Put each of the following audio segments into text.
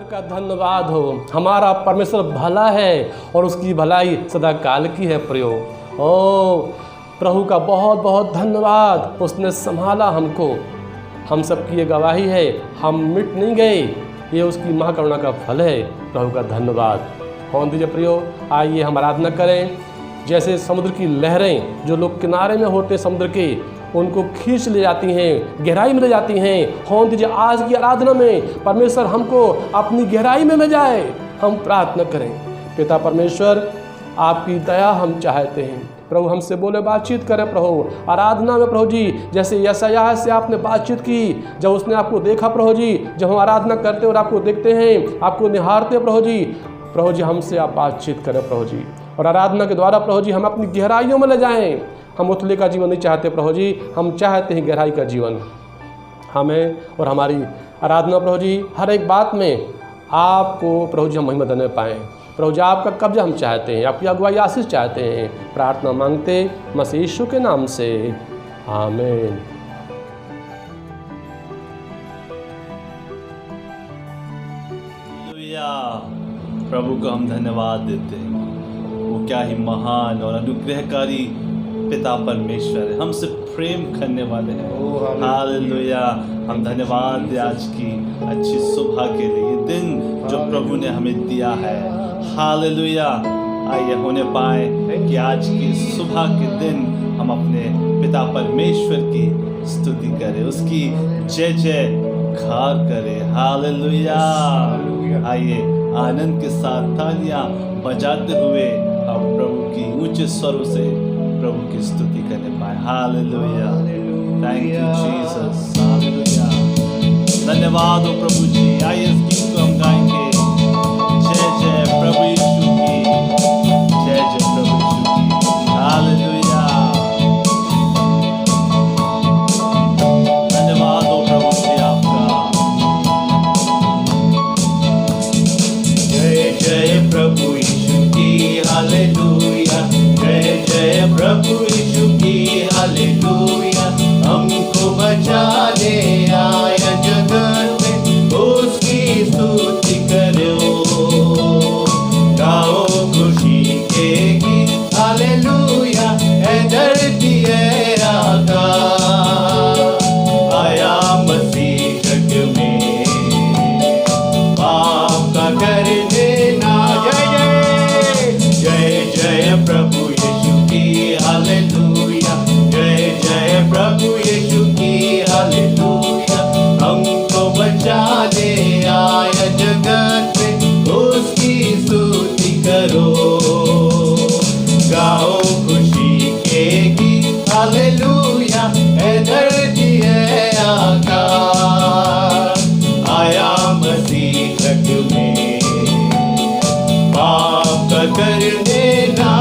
परमेश्वर का धन्यवाद हो। हमारा परमेश्वर भला है और उसकी भलाई सदा काल की है प्रयोग। ओ प्रभु का बहुत बहुत धन्यवाद, उसने संभाला हमको। हम सबकी ये गवाही है, हम मिट नहीं गए, ये उसकी महाकरुणा का फल है। प्रभु का धन्यवाद। कौन दीजिए प्रियो, आइए हम आराधना करें। जैसे समुद्र की लहरें जो लोग किनारे में होते समुद्र के, उनको खींच ले जाती हैं, गहराई में ले जाती हैं। हों दीजिए आज की आराधना में परमेश्वर हमको अपनी गहराई में ले जाए। हम प्रार्थना करें। पिता परमेश्वर, आपकी दया हम चाहते हैं। प्रभु हमसे बोले, बातचीत करें प्रभु आराधना में। प्रभु जी जैसे यशायाह से आपने बातचीत की, जब उसने आपको देखा प्रभु जी, जब हम आराधना करते और आपको देखते हैं, आपको निहारते प्रभु जी हमसे आप बातचीत करें प्रभु जी। और आराधना के द्वारा प्रभु जी हम अपनी गहराइयों में ले जाएं। हम उथले का जीवन नहीं चाहते प्रभु जी, हम चाहते हैं गहराई का जीवन। हमें और हमारी आराधना प्रभु जी हर एक बात में आपको प्रभु जी हम महिमा देने पाएँ। प्रभु जी आपका कब्जा हम चाहते हैं, आपकी अगुवाई आशीष चाहते हैं। प्रार्थना मांगते मसीह यीशु के नाम से, आमीन। प्रभु को हम धन्यवाद देते हैं। वो क्या ही महान और अनुग्रहकारी पिता परमेश्वर है, हमसे प्रेम करने वाले हैं। हालेलुया। हम धन्यवाद दें आज की अच्छी सुबह के लिए, ये दिन जो प्रभु ने हमें दिया है। हालेलुया। आइए होने पाए कि आज की सुबह के दिन हम अपने पिता परमेश्वर की स्तुति करें, उसकी जय जयकार करें। हालेलुया। आइए आनंद के साथ तालियां बजाते हुए हम प्रभु की ऊंचे स्वरों से प्रभु की स्तुति करने पाए। Hallelujah. Thank you Jesus. Hallelujah. धन्यवाद हो प्रभु जी। आइए इस गीत को हम गाएंगे। जय जय प्रभु यीशु की, जय जय प्रभु यीशु की। हालेलुया। धन्यवाद हो प्रभु जी आपका। जय जय प्रभु यीशु की। हालेलुया। जय जय प्रभु यीशु की। हालेलुया। हमको बचाने आया जगत में, उसकी स्तुति करो। गाओ खुशी के गीत। हालेलुया। है धरती है आकाश, आया मसीह जग में पाप का करने ना। जय जय प्रभु यीशु की। हालेलुया। जय जय प्रभु यीशु की। हालेलुया। हमको बचाने आया जगत में, उसकी स्तुति करो। गाओ खुशी के गीत। हालेलुया। है धरती है आकाश, आया मसीह जग में पाप का करने ना।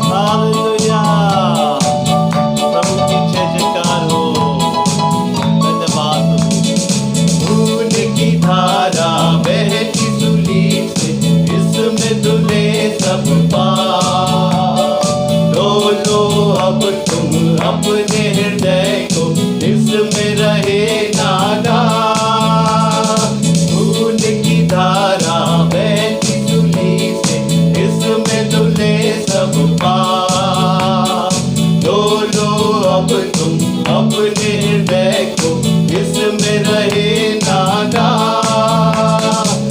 हालेलुया। प्रभु की जय जयकार हो। धन्यवाद हो। खून की धारा बहती सूली से, इसमें धुले सब पाप। लो अब तुम अपने हृदय को, इसमें रहे नाना। खून की धारा बहती सूली से, इसमें धुले सब पाप। लो अब तुम अपने हृदय को, इसमें रहे नाना।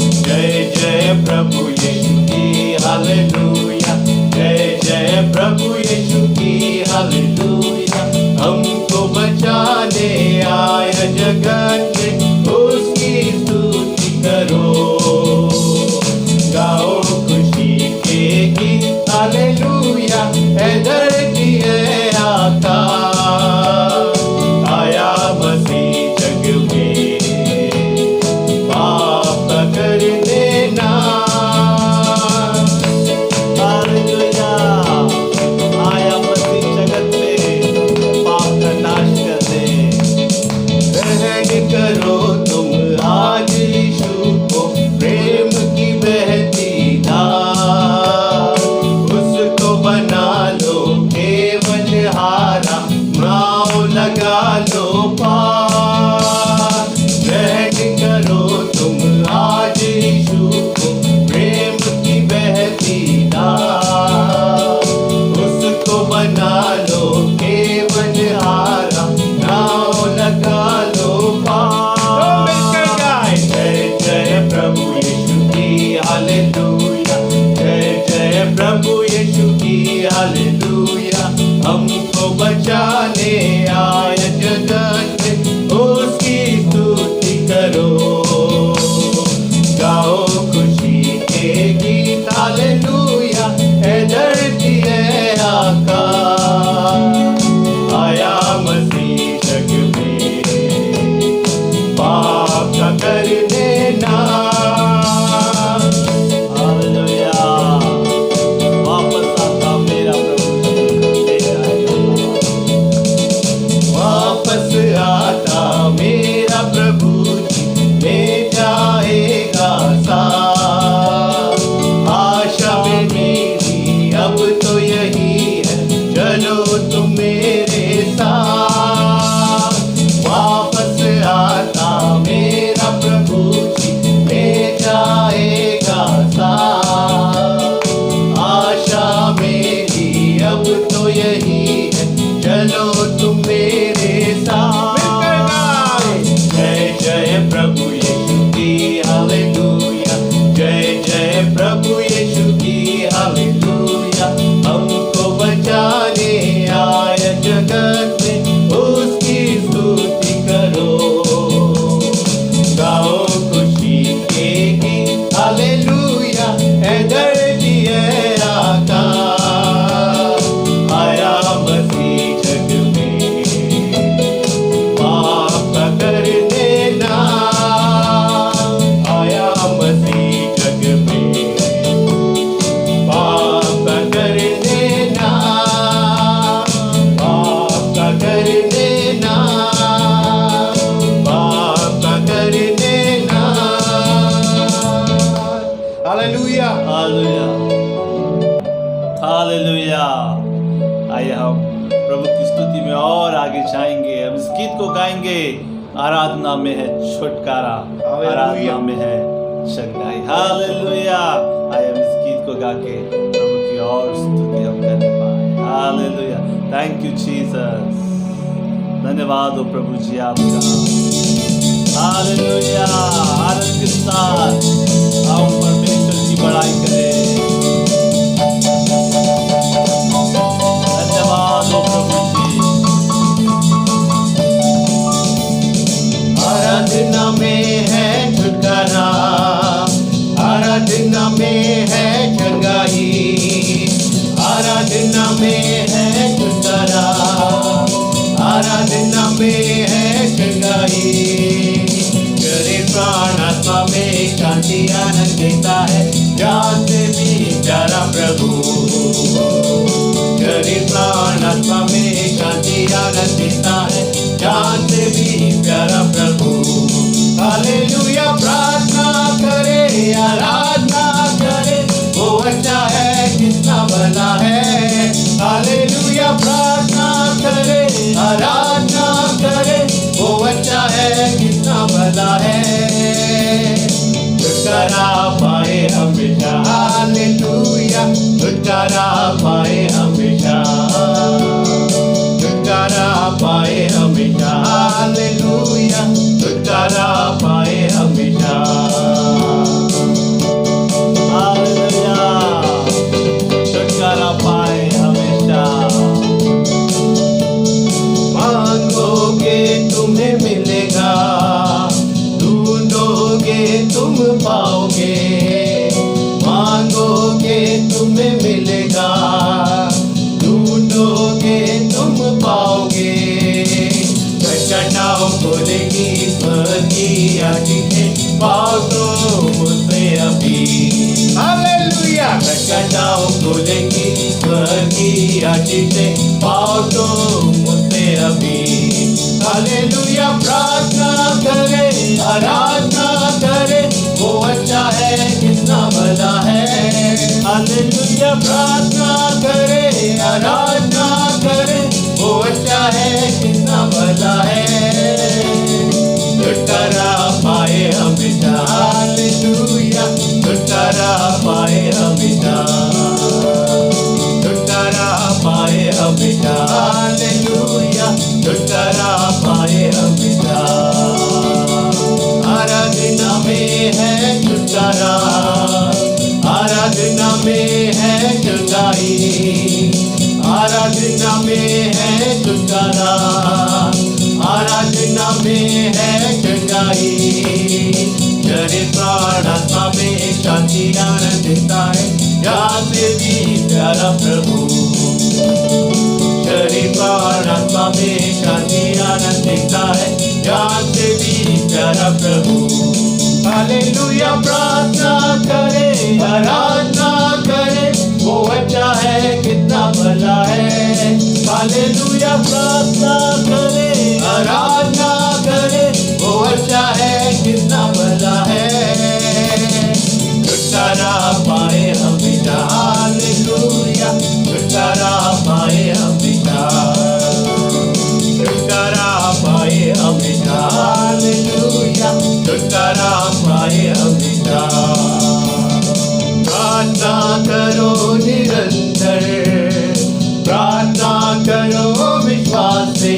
जय जय प्रभु यीशु की। हालेलुया। जय जय प्रभु यीशु की। हालेलुया। हमको बचाने आया जगत में, उसकी स्तुति करो। गाओ खुशी के गीत। हालेलुया। है धरती है आकाश, आया मसीह जग में पाप का करने ना। हालेलुया। आया मसीह जगत में पाप का नाश करने। रहने बचाने आया जगत में, उसकी स्तुति करो। गाओ खुशी के गीत हालेलुया, है धरती है आकाश, आया मसीह जग में पाप का करने ना। हालेलुया, वापस आता मेरा प्रभु ले जाएगा। वापस आता मेरा प्रभु ले जाएगा साथ। आशा मेरी अब तो यही है, चलो तुम मेरे साथ। वापस आता मेरा प्रभु ले जाएगा साथ। आशा मेरी अब तो यही है, चलो तुम मेरे साथ। जय जय प्रभु यीशु की हालेलुया, जय जय प्रभु यीशु की हालेलुया। हमको बचाने आया जगत में, उसकी स्तुति करो। गाओ खुशी के गीत हालेलुया, है धरती है आकाश, आया मसीह जग में पाप का करने ना। आया मसीह जग में पाप का करने ना, पाप का करने ना, पाप का करने ना। हालेलुया। Hallelujah, hallelujah. आइए हम प्रभु की स्तुति में और आगे जाएंगे। हम इस गीत को गाएंगे, आराधना में है छुटकारा, हालेलुया। आराधना में है चंगाई। हालेलुया। आइए हम इस गीत को गा के प्रभु की और स्तुति हम करने पाए। Hallelujah, thank you Jesus. धन्यवाद हो प्रभु जी आपका। हालेलुया, आनंद के साथ हम परमेश्वर की बड़ाई करें। धन्यवाद हो प्रभु जी। आराधना में है छुटकारा, आराधना में है चंगाई, आराधना में है छुटकारा, आराधना में है चंगाई। शरीर प्राण आत्मा में शांति आनंद देता है, जान से भी प्यारा प्रभु। शरीर प्राण आत्मा में शांति आनंद देता है, जान से भी प्यारा प्रभु। हालेलुया, प्रार्थना करे, आराधना करे, वो अच्छा है कितना भला है। हालेलुया, प्रार्थना करे, आराधना करे, वो अच्छा है कितना भला है। छुटकारा पाए हमेशा, हालेलुया, छुटकारा पाए हमेशा, छुटकारा पाए हमेशा, हालेलुया, छुटकारा पाए हमेशा। हालेलुया, छुटकारा पाए हमेशा। मांगोगे तुम्हें मिलेगा, ढूंढोगे तुम पाओगे। मांगोगे तुम्हें मिलेगा, ढूंढोगे तुम पाओगे। खटखटाओ खोलेगी स्वर्ग की आशीषें, पाओ तो मुझसे अभी। हालेलुया, खटखटाओ खोलेगी स्वर्ग की आशीषें, पाओ तो मुझसे अभी। हालेलुया, प्रार्थना करे, आराधना करे, वो अच्छा है कितना भला है। हालेलुया, प्रार्थना करे, आराधना करे, वो अच्छा है कितना भला है। छुटकारा पाए हमेशा, हालेलुया, छुटकारा पाए हमेशा, छुटकारा पाए हमेशा, हालेलुया, छुटकारा पाए हमेशा। आराधना में है छुटकारा, आराधना में है चंगाई, आराधना में है भला, आराधना में है चंगाई, शरीर प्राण आत्मा में शांति आनंद देता है, जान से भी प्यारा प्रभु। शरीर प्राण आत्मा में शांति आनंद देता है, जान से भी प्यारा प्रभु। हालेलुया प्रार्थना करे, आराधना करे, वो अच्छा है कितना भला है। हालेलुया प्रार्थना करे, आराधना करे, वो अच्छा है कितना भला है। छुटकारा पाए हम पिता, हालेलुया छुटकारा पाए हम पिता, छुटकारा पाए हम पिता, हालेलुया छुटकारा पाए हम पिता। प्रार्थना करो निरंतर, प्रार्थना करो विश्वास से,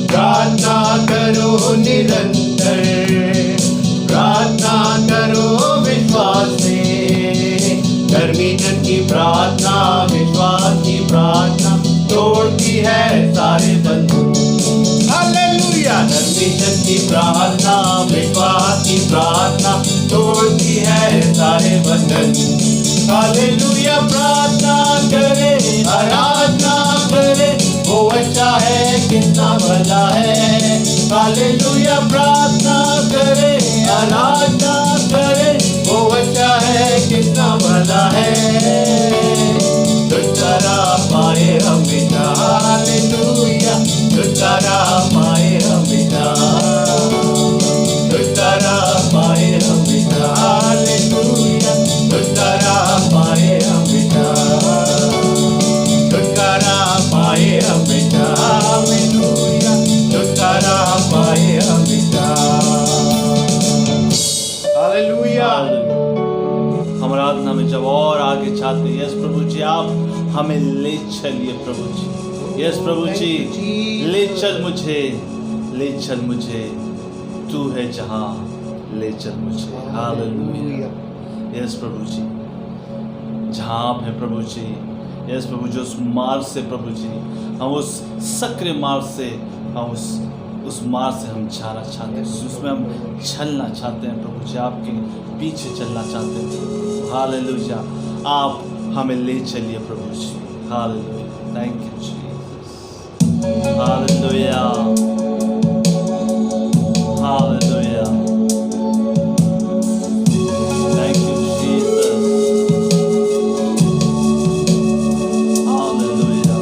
प्रार्थना करो निरंतर, प्रार्थना करो विश्वास से। धर्मी जन की प्रार्थना, विश्वास की प्रार्थना तोड़ती है सारे बंधन। हालेलुया धर्मी जन की प्रार्थना, विश्वास की प्रार्थना तोड़ती है सारे बंधन। हालेलुया प्रार्थना करे, आराधना करे, वो अच्छा है कितना भला है। हालेलुया प्रार्थना करे, आराधना करे, वो अच्छा है कितना भला है। छुटकारा पाए हम पिता, हालेलुया छुटकारा पाए हम पिता, छुटकारा पाए हम पिता, हालेलुया छुटकारा पाए हम पिता, छुटकारा पाए हम पिता, हालेलुया छुटकारा पाए हम पिता। हालेलुया। हम आराधना में जब और आगे चाहते हैं, यस प्रभु जी आप हमें ले चलिए प्रभु जी, यस प्रभु जी ले चल मुझे, ले चल मुझे, तू है जहाँ ले चल मुझे। हालेलुया यस प्रभु जी, जहाँ आप हैं प्रभु जी, यस प्रभु जी उस मार्ग से प्रभु जी, हम उस सक्रिय मार्ग से, हम उस मार्ग से हम जाना चाहते हैं, उसमें हम चलना चाहते हैं प्रभु जी, आपके पीछे चलना चाहते हैं। हालेलुया आप हमें ले चलिए प्रभु जी। Hallelujah thank you Jesus. Hallelujah hallelujah thank you Jesus. Hallelujah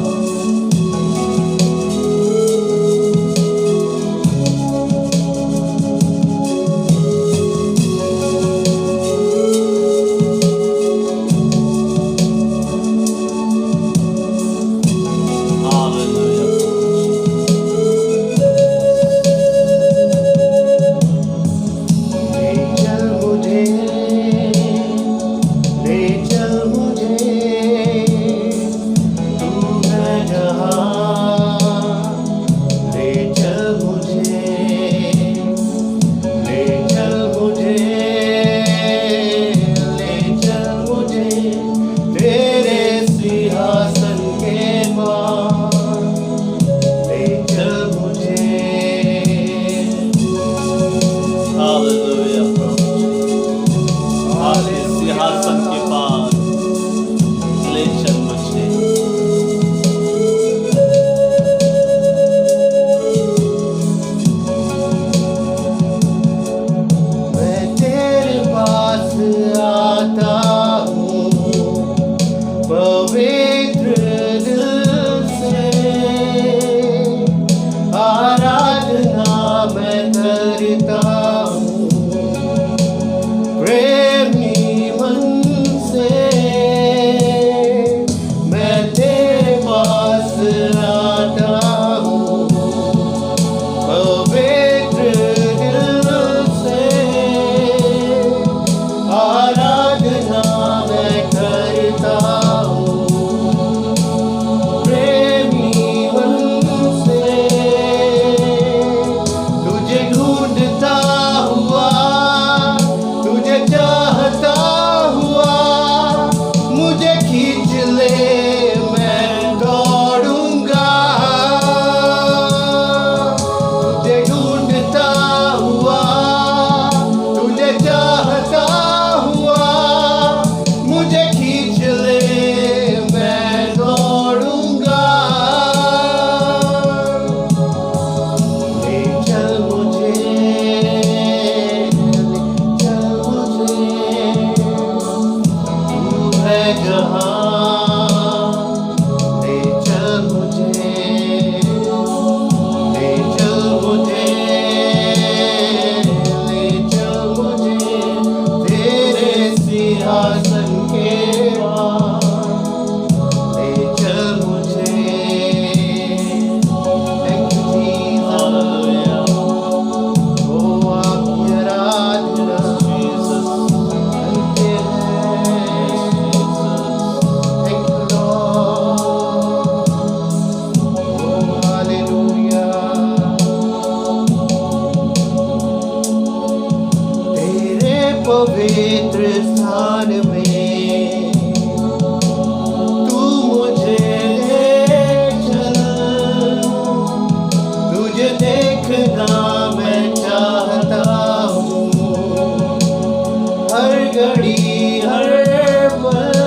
पवित्र स्थान में तू मुझे ले चल, तुझे देखना मैं चाहता हूँ, हर घड़ी हर पल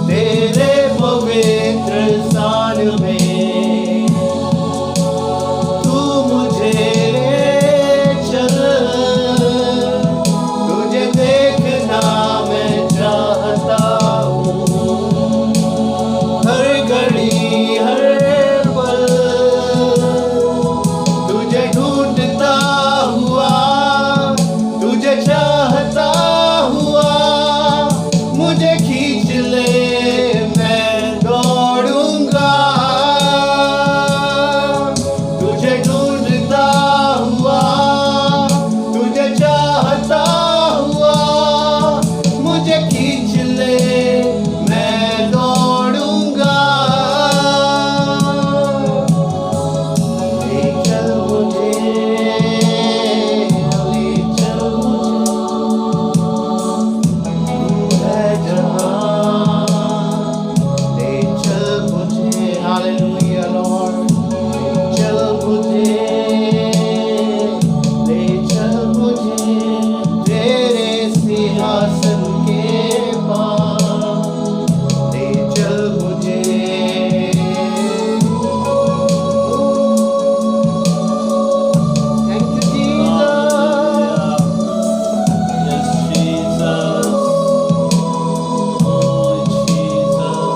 तेरे पवित्र स्थान में तू मुझे ले चल, तुझे देखना मैं चाहता हूँ, हर घड़ी हर पल तुझे ढूंढता हुआ, तुझे चाहता हुआ, मुझे खींच ले मैं दौड़ूंगा, तुझे ढूंढता हुआ, तुझे चाहता हुआ, मुझे खींच ले मैं दौड़ूंगा, ले चल मुझे, ले चल मुझे, तू है जहाँ, ले चल मुझे, हालेलुया लॉर्ड, ले चल मुझे, ले चल मुझे तेरे सिंहासन के पास, ले चल मुझे, thank you Jesus, Yes, Jesus. Oh, Jesus.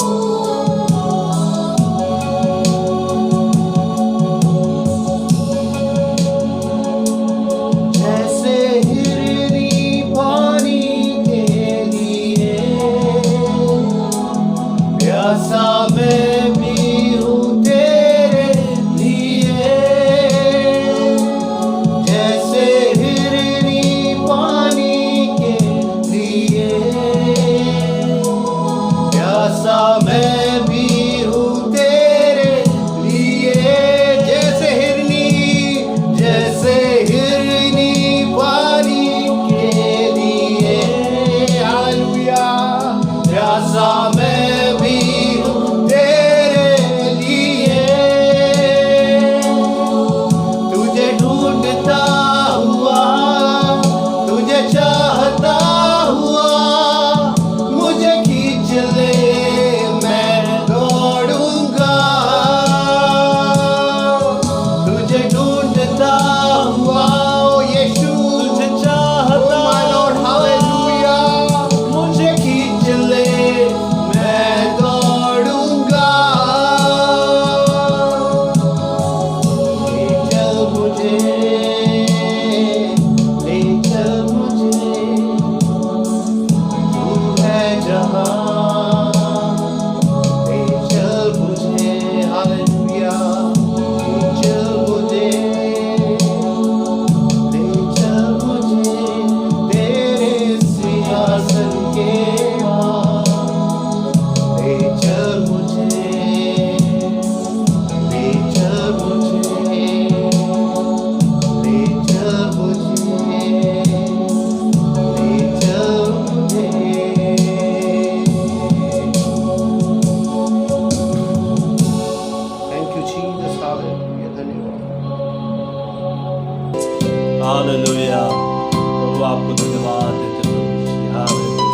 जैसे हिरनी पानी के लिए प्यासा मैं भी हूँ तेरे लिए, जैसे हिरनी पानी के लिए प्यासा मैं भी हूँ तेरे लिए, जैसे हिरनी पानी के लिए, हालेलुया, प्यासा मैं भी हूँ तेरे लिए, तुझे ढूंढता हुआ, तुझे चाहता हुआ, मुझे खींच ले मैं दौड़ूंगा, तुझे ढूंढता हुआ, ओ यीशु, तुझे चाहता ओ माय लॉर्ड, हालेलुया, मुझे खींच ले मैं दौड़ूंगा, ले चल मुझे, ले चल मुझे, तू है जहाँ, ले चल मुझे, हालेलुया, ले चल मुझे, ले चल मुझे तेरे सिंहासन के पास, ले चल मुझे, ले चल मुझे, ले चल मुझे, ले चल मुझे। Thank you, Jesus. Hallelujah. धन्यवाद। हालेलुया। प्रभु आपको धन्यवाद देते प्रभु जी। हालेलुया।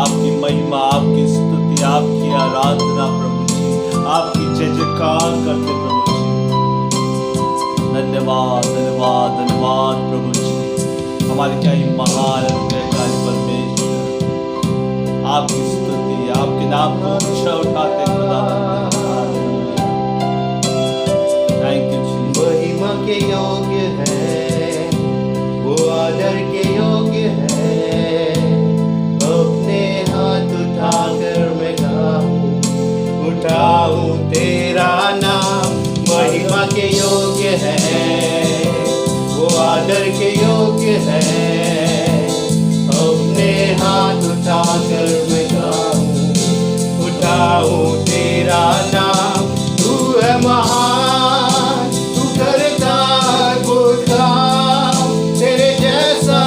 आपकी महिमा, आपकी स्तुति, आपकी आराधना प्रभु जी, आपकी जय जयकार करते प्रभु जी। धन्यवाद धन्यवाद धन्यवाद प्रभु जी, हमारे क्या ही महान अनुग्रहकारी परमेश्वर, आपकी स्तुति, आपके नाम को ऊंचा उठाते खुदा। थैंक यू जी। महिमा के योग्य है, वो आदर के योग्य है, अपने हाथ उठाकर मैं उठाऊं तेरा नाम, महिमा के योग्य है, वो आदर के योग्य है, अपने हाथ उठाकर मैं उठाऊं तेरा नाम, तू है महान, तू करता है अद्भुत काम, तेरे जैसा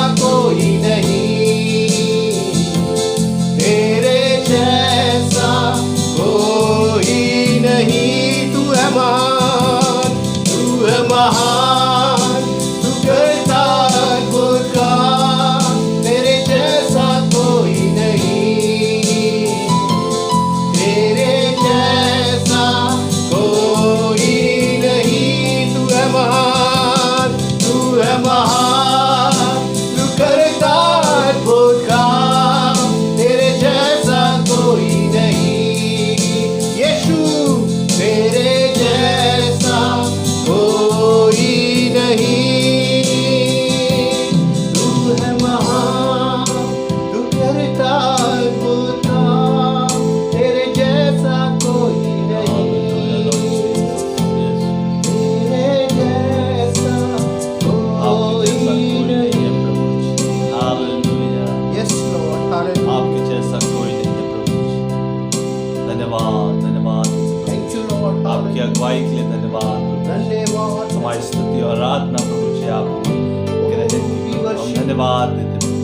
सेवकाई के लिए धन्यवाद। धन्यवाद हमारी स्तुति और आराधना प्रभु जी आपको हम धन्यवाद देते प्रभु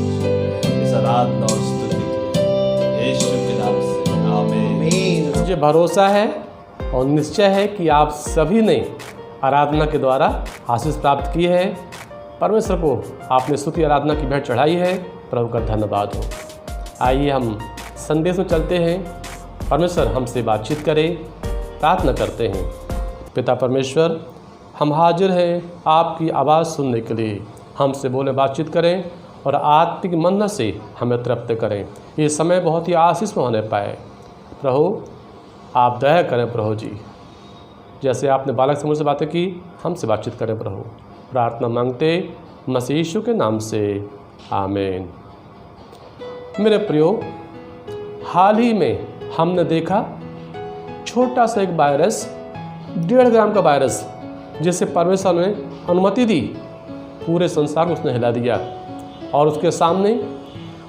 जी इस आराधना और स्तुति के लिए यीशु के नाम से आमीन। आमीन। मुझे भरोसा है और निश्चय है कि आप सभी ने आराधना के द्वारा आशीष प्राप्त की है। परमेश्वर को आपने स्तुति आराधना की भेंट चढ़ाई है। प्रभु का धन्यवाद हो। आइए हम संदेश में चलते हैं। परमेश्वर हमसे बातचीत करें, प्रार्थना करते हैं। पिता परमेश्वर, हम हाजिर हैं आपकी आवाज़ सुनने के लिए। हमसे बोले, बातचीत करें और आत्मिक मंथन से हमें तृप्त करें। ये समय बहुत ही आशीष में होने पाए। प्रभु आप दया करें प्रभु जी, जैसे आपने बालक समूह से बातें की, हमसे बातचीत करें प्रभु। प्रार्थना मांगते मसीह यीशु के नाम से, आमीन। मेरे प्रियो, हाल ही में हमने देखा छोटा सा एक वायरस, 1.5 ग्राम का वायरस, जिसे परमेश्वर ने अनुमति दी, पूरे संसार को उसने हिला दिया और उसके सामने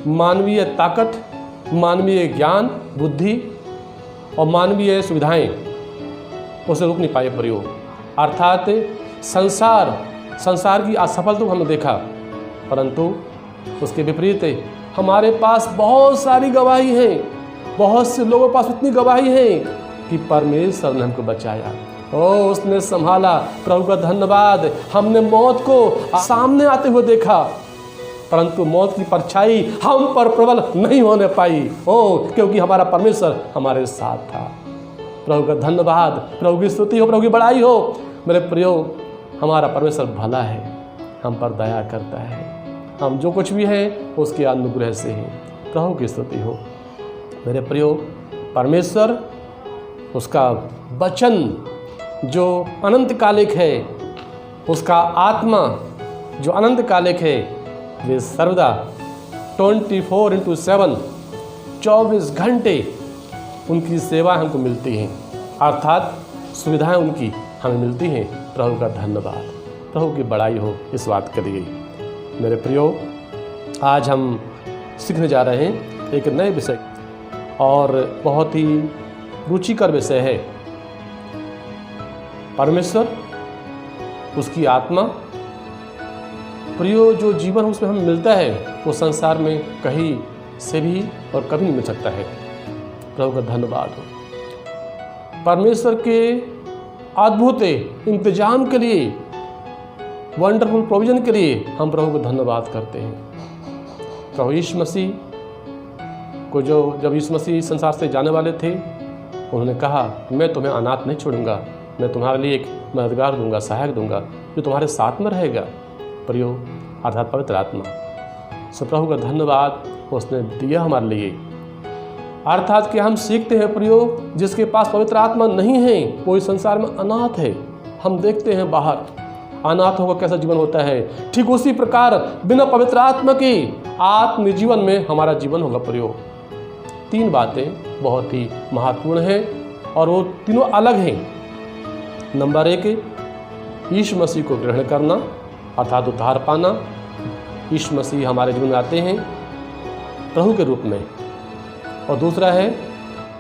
मानवीय ताकत, मानवीय ज्ञान, बुद्धि और मानवीय सुविधाएं उसे रोक नहीं पाए प्रयोग। अर्थात संसार की असफलता को हमने देखा, परंतु उसके विपरीत हमारे पास बहुत सारी गवाही है। बहुत से लोगों के पास इतनी गवाही है कि परमेश्वर ने हमको बचाया, उसने संभाला। प्रभु का धन्यवाद। हमने मौत को सामने आते हुए देखा, परंतु मौत की परछाई हम पर प्रबल नहीं होने पाई, क्योंकि हमारा परमेश्वर हमारे साथ था। प्रभु का धन्यवाद, प्रभु की स्तुति हो, प्रभु की बड़ाई हो। मेरे प्रियो, हमारा परमेश्वर भला है, हम पर दया करता है। हम जो कुछ भी हैं उसके अनुग्रह से है। प्रभु की स्तुति हो। मेरे प्रियो, परमेश्वर, उसका वचन जो अनंत कालिक है, उसका आत्मा जो अनंत कालिक है, वे सर्वदा 24/7 24 घंटे उनकी सेवा हमको मिलती हैं, अर्थात सुविधाएं उनकी हमें मिलती हैं। प्रभु का धन्यवाद, प्रभु की बड़ाई हो इस बात के लिए। मेरे प्रियो, आज हम सीखने जा रहे हैं एक नए विषय और बहुत ही रुचिकर विषय है। परमेश्वर, उसकी आत्मा। प्रियो, जो जीवन उसमें हमें मिलता है वो संसार में कहीं से भी और कभी नहीं मिल सकता है। प्रभु का धन्यवाद हो। परमेश्वर के अद्भुत इंतजाम के लिए, वंडरफुल प्रोविजन के लिए हम प्रभु को धन्यवाद करते हैं। प्रभु यीशु मसीह को जब यीशु मसीह संसार से जाने वाले थे, उन्होंने कहा, मैं तुम्हें अनाथ नहीं छोड़ूंगा, मैं तुम्हारे लिए एक मददगार दूंगा, सहायक दूंगा, जो तुम्हारे साथ में रहेगा। प्रियो, अर्थात पवित्र आत्मा। सो प्रभु का धन्यवाद, उसने दिया हमारे लिए। अर्थात कि हम सीखते हैं प्रियो, जिसके पास पवित्र आत्मा नहीं है वो इस संसार में अनाथ है। हम देखते हैं बाहर अनाथों का कैसा जीवन होता है, ठीक उसी प्रकार बिना पवित्र आत्मा के आत्म जीवन में हमारा जीवन होगा। प्रियो, 3 बातें बहुत ही महत्वपूर्ण हैं और वो तीनों अलग हैं। नंबर 1, यीशु मसीह को ग्रहण करना, अर्थात उद्धार पाना। यीशु मसीह हमारे जीवन में आते हैं प्रभु के रूप में। और दूसरा है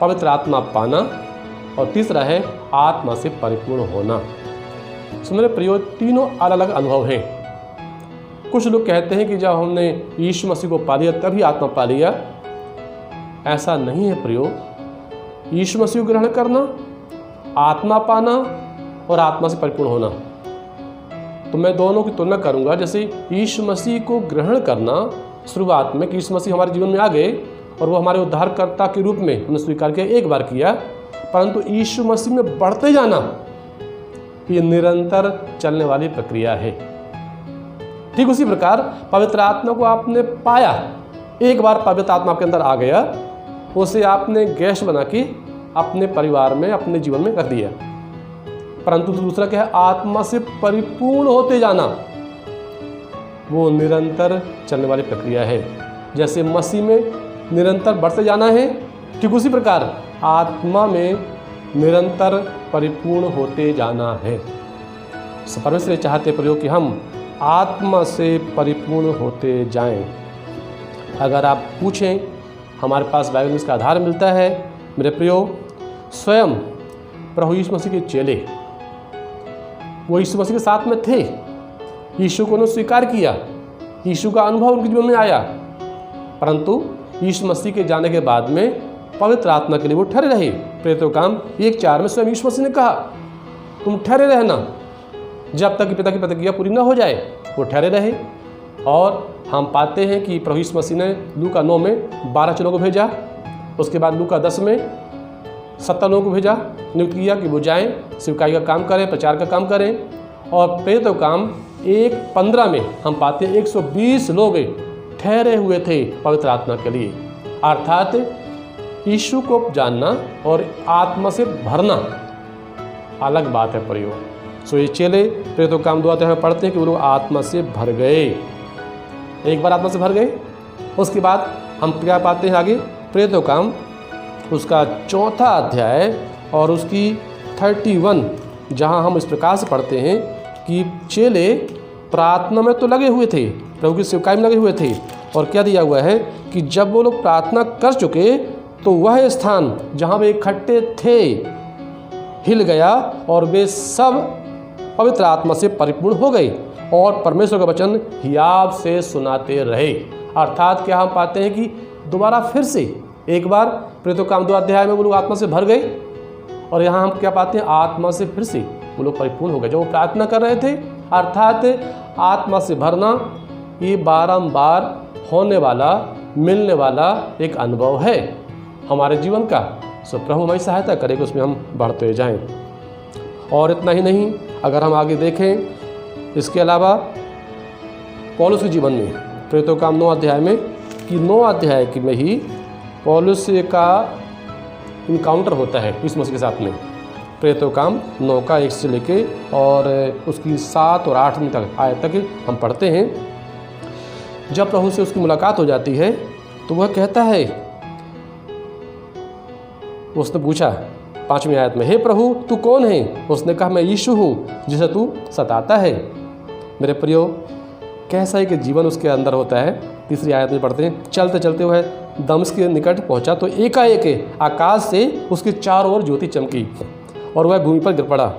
पवित्र आत्मा पाना, और तीसरा है आत्मा से परिपूर्ण होना। सो मेरे प्रियो, तीनों अलग अलग अनुभव हैं। कुछ लोग कहते हैं कि जब हमने यीशु मसीह को पा लिया तभी आत्मा पा लिया। ऐसा नहीं है प्रियो। यीशु मसीह को ग्रहण करना, आत्मा पाना और आत्मा से परिपूर्ण होना, तो मैं दोनों की तुलना करूंगा। जैसे यीशु मसीह को ग्रहण करना शुरुआत में, कि यीशु मसीह हमारे जीवन में आ गए और वो हमारे उद्धारकर्ता के रूप में हमने स्वीकार किया, एक बार किया, परंतु यीशु मसीह में बढ़ते जाना ये निरंतर चलने वाली प्रक्रिया है। ठीक उसी प्रकार पवित्र आत्मा को आपने पाया, एक बार पवित्र आत्मा आपके अंदर आ गया, उसे आपने गैस बना के अपने परिवार में, अपने जीवन में कर दिया। परंतु दूसरा क्या है, आत्मा से परिपूर्ण होते जाना, वो निरंतर चलने वाली प्रक्रिया है। जैसे मसीह में निरंतर बढ़ते जाना है, ठीक उसी प्रकार आत्मा में निरंतर परिपूर्ण होते जाना है। परमेश्वर चाहते प्रयोग कि हम आत्मा से परिपूर्ण होते जाएं। अगर आप पूछें, हमारे पास बाइबल में इसका आधार मिलता है। मेरे प्रियो, स्वयं प्रभु यीशु मसीह के चेले वो यीशु मसीह के साथ में थे, यीशु को उन्होंने स्वीकार किया, यीशु का अनुभव उनके जीवन में आया, परंतु यीशु मसीह के जाने के बाद में पवित्र आत्मा के लिए वो ठहरे रहे। प्रेरितों का काम 1:4 में स्वयं यीशु मसीह ने कहा, तुम ठहरे रहना जब तक कि पिता की प्रतिज्ञा पूरी न हो जाए। वो ठहरे रहे और हम पाते हैं कि प्रभु यीशु मसीह ने लूका 9 में 12 चेलों को भेजा, उसके बाद लूका 10 में 70 लोगों को भेजा, नियुक्त किया कि वो जाएं, सेवकाई का काम करें, प्रचार का काम करें। और प्रेरितों का काम 1:15 में हम पाते हैं 120 लोग ठहरे हुए थे पवित्र आत्मा के लिए। अर्थात यीशु को जानना और आत्मा से भरना अलग बात है प्रयोग। सो ये चेले प्रेरितों का काम 2 अध्याय में पढ़ते हैं कि वो लोग आत्मा से भर गए। एक बार आत्मा से भर गए, उसके बाद हम क्या पाते हैं आगे, प्रेरितों का काम उसका 4था अध्याय और उसकी 31, जहाँ हम इस प्रकार से पढ़ते हैं कि चेले प्रार्थना में तो लगे हुए थे, प्रभु की सेवकाई में लगे हुए थे, और क्या दिया हुआ है कि जब वो लोग प्रार्थना कर चुके तो वह स्थान जहाँ वे इकट्ठे थे हिल गया और वे सब पवित्र आत्मा से परिपूर्ण हो गए और परमेश्वर का वचन हियाव से सुनाते रहे। अर्थात क्या हम पाते हैं कि दोबारा फिर से एक बार प्रेरितों का काम 2 अध्याय में वो लोग आत्मा से भर गए, और यहाँ हम क्या पाते हैं, आत्मा से फिर से वो लोग परिपूर्ण हो गए जब वो प्रार्थना कर रहे थे। अर्थात आत्मा से भरना ये बारंबार होने वाला, मिलने वाला एक अनुभव है हमारे जीवन का। सो प्रभु हमारी सहायता करे कि उसमें हम बढ़ते जाएं। और इतना ही नहीं, अगर हम आगे देखें इसके अलावा पौलुस के जीवन में प्रेरितों का काम 9 अध्याय में कि 9 अध्याय की में ही पौलुस का इनकाउंटर होता है यीशु मसीह के साथ में। प्रेरितों का काम 9 का 1 से लेके और उसकी 7 और 8 तक आयत तक हम पढ़ते हैं। जब प्रभु से उसकी मुलाकात हो जाती है तो वह कहता है, उसने पूछा 5वीं आयत में, हे प्रभु तू कौन है? उसने कहा, मैं यीशु हूँ जिसे तू सताता है। मेरे प्रियो, कैसा है कि जीवन उसके अंदर होता है। 3री आयत में पढ़ते हैं, चलते चलते वह दमिश्क के निकट पहुँचा तो एकाएक आकाश से उसके चारों ओर ज्योति चमकी और वह भूमि पर गिर पड़ा।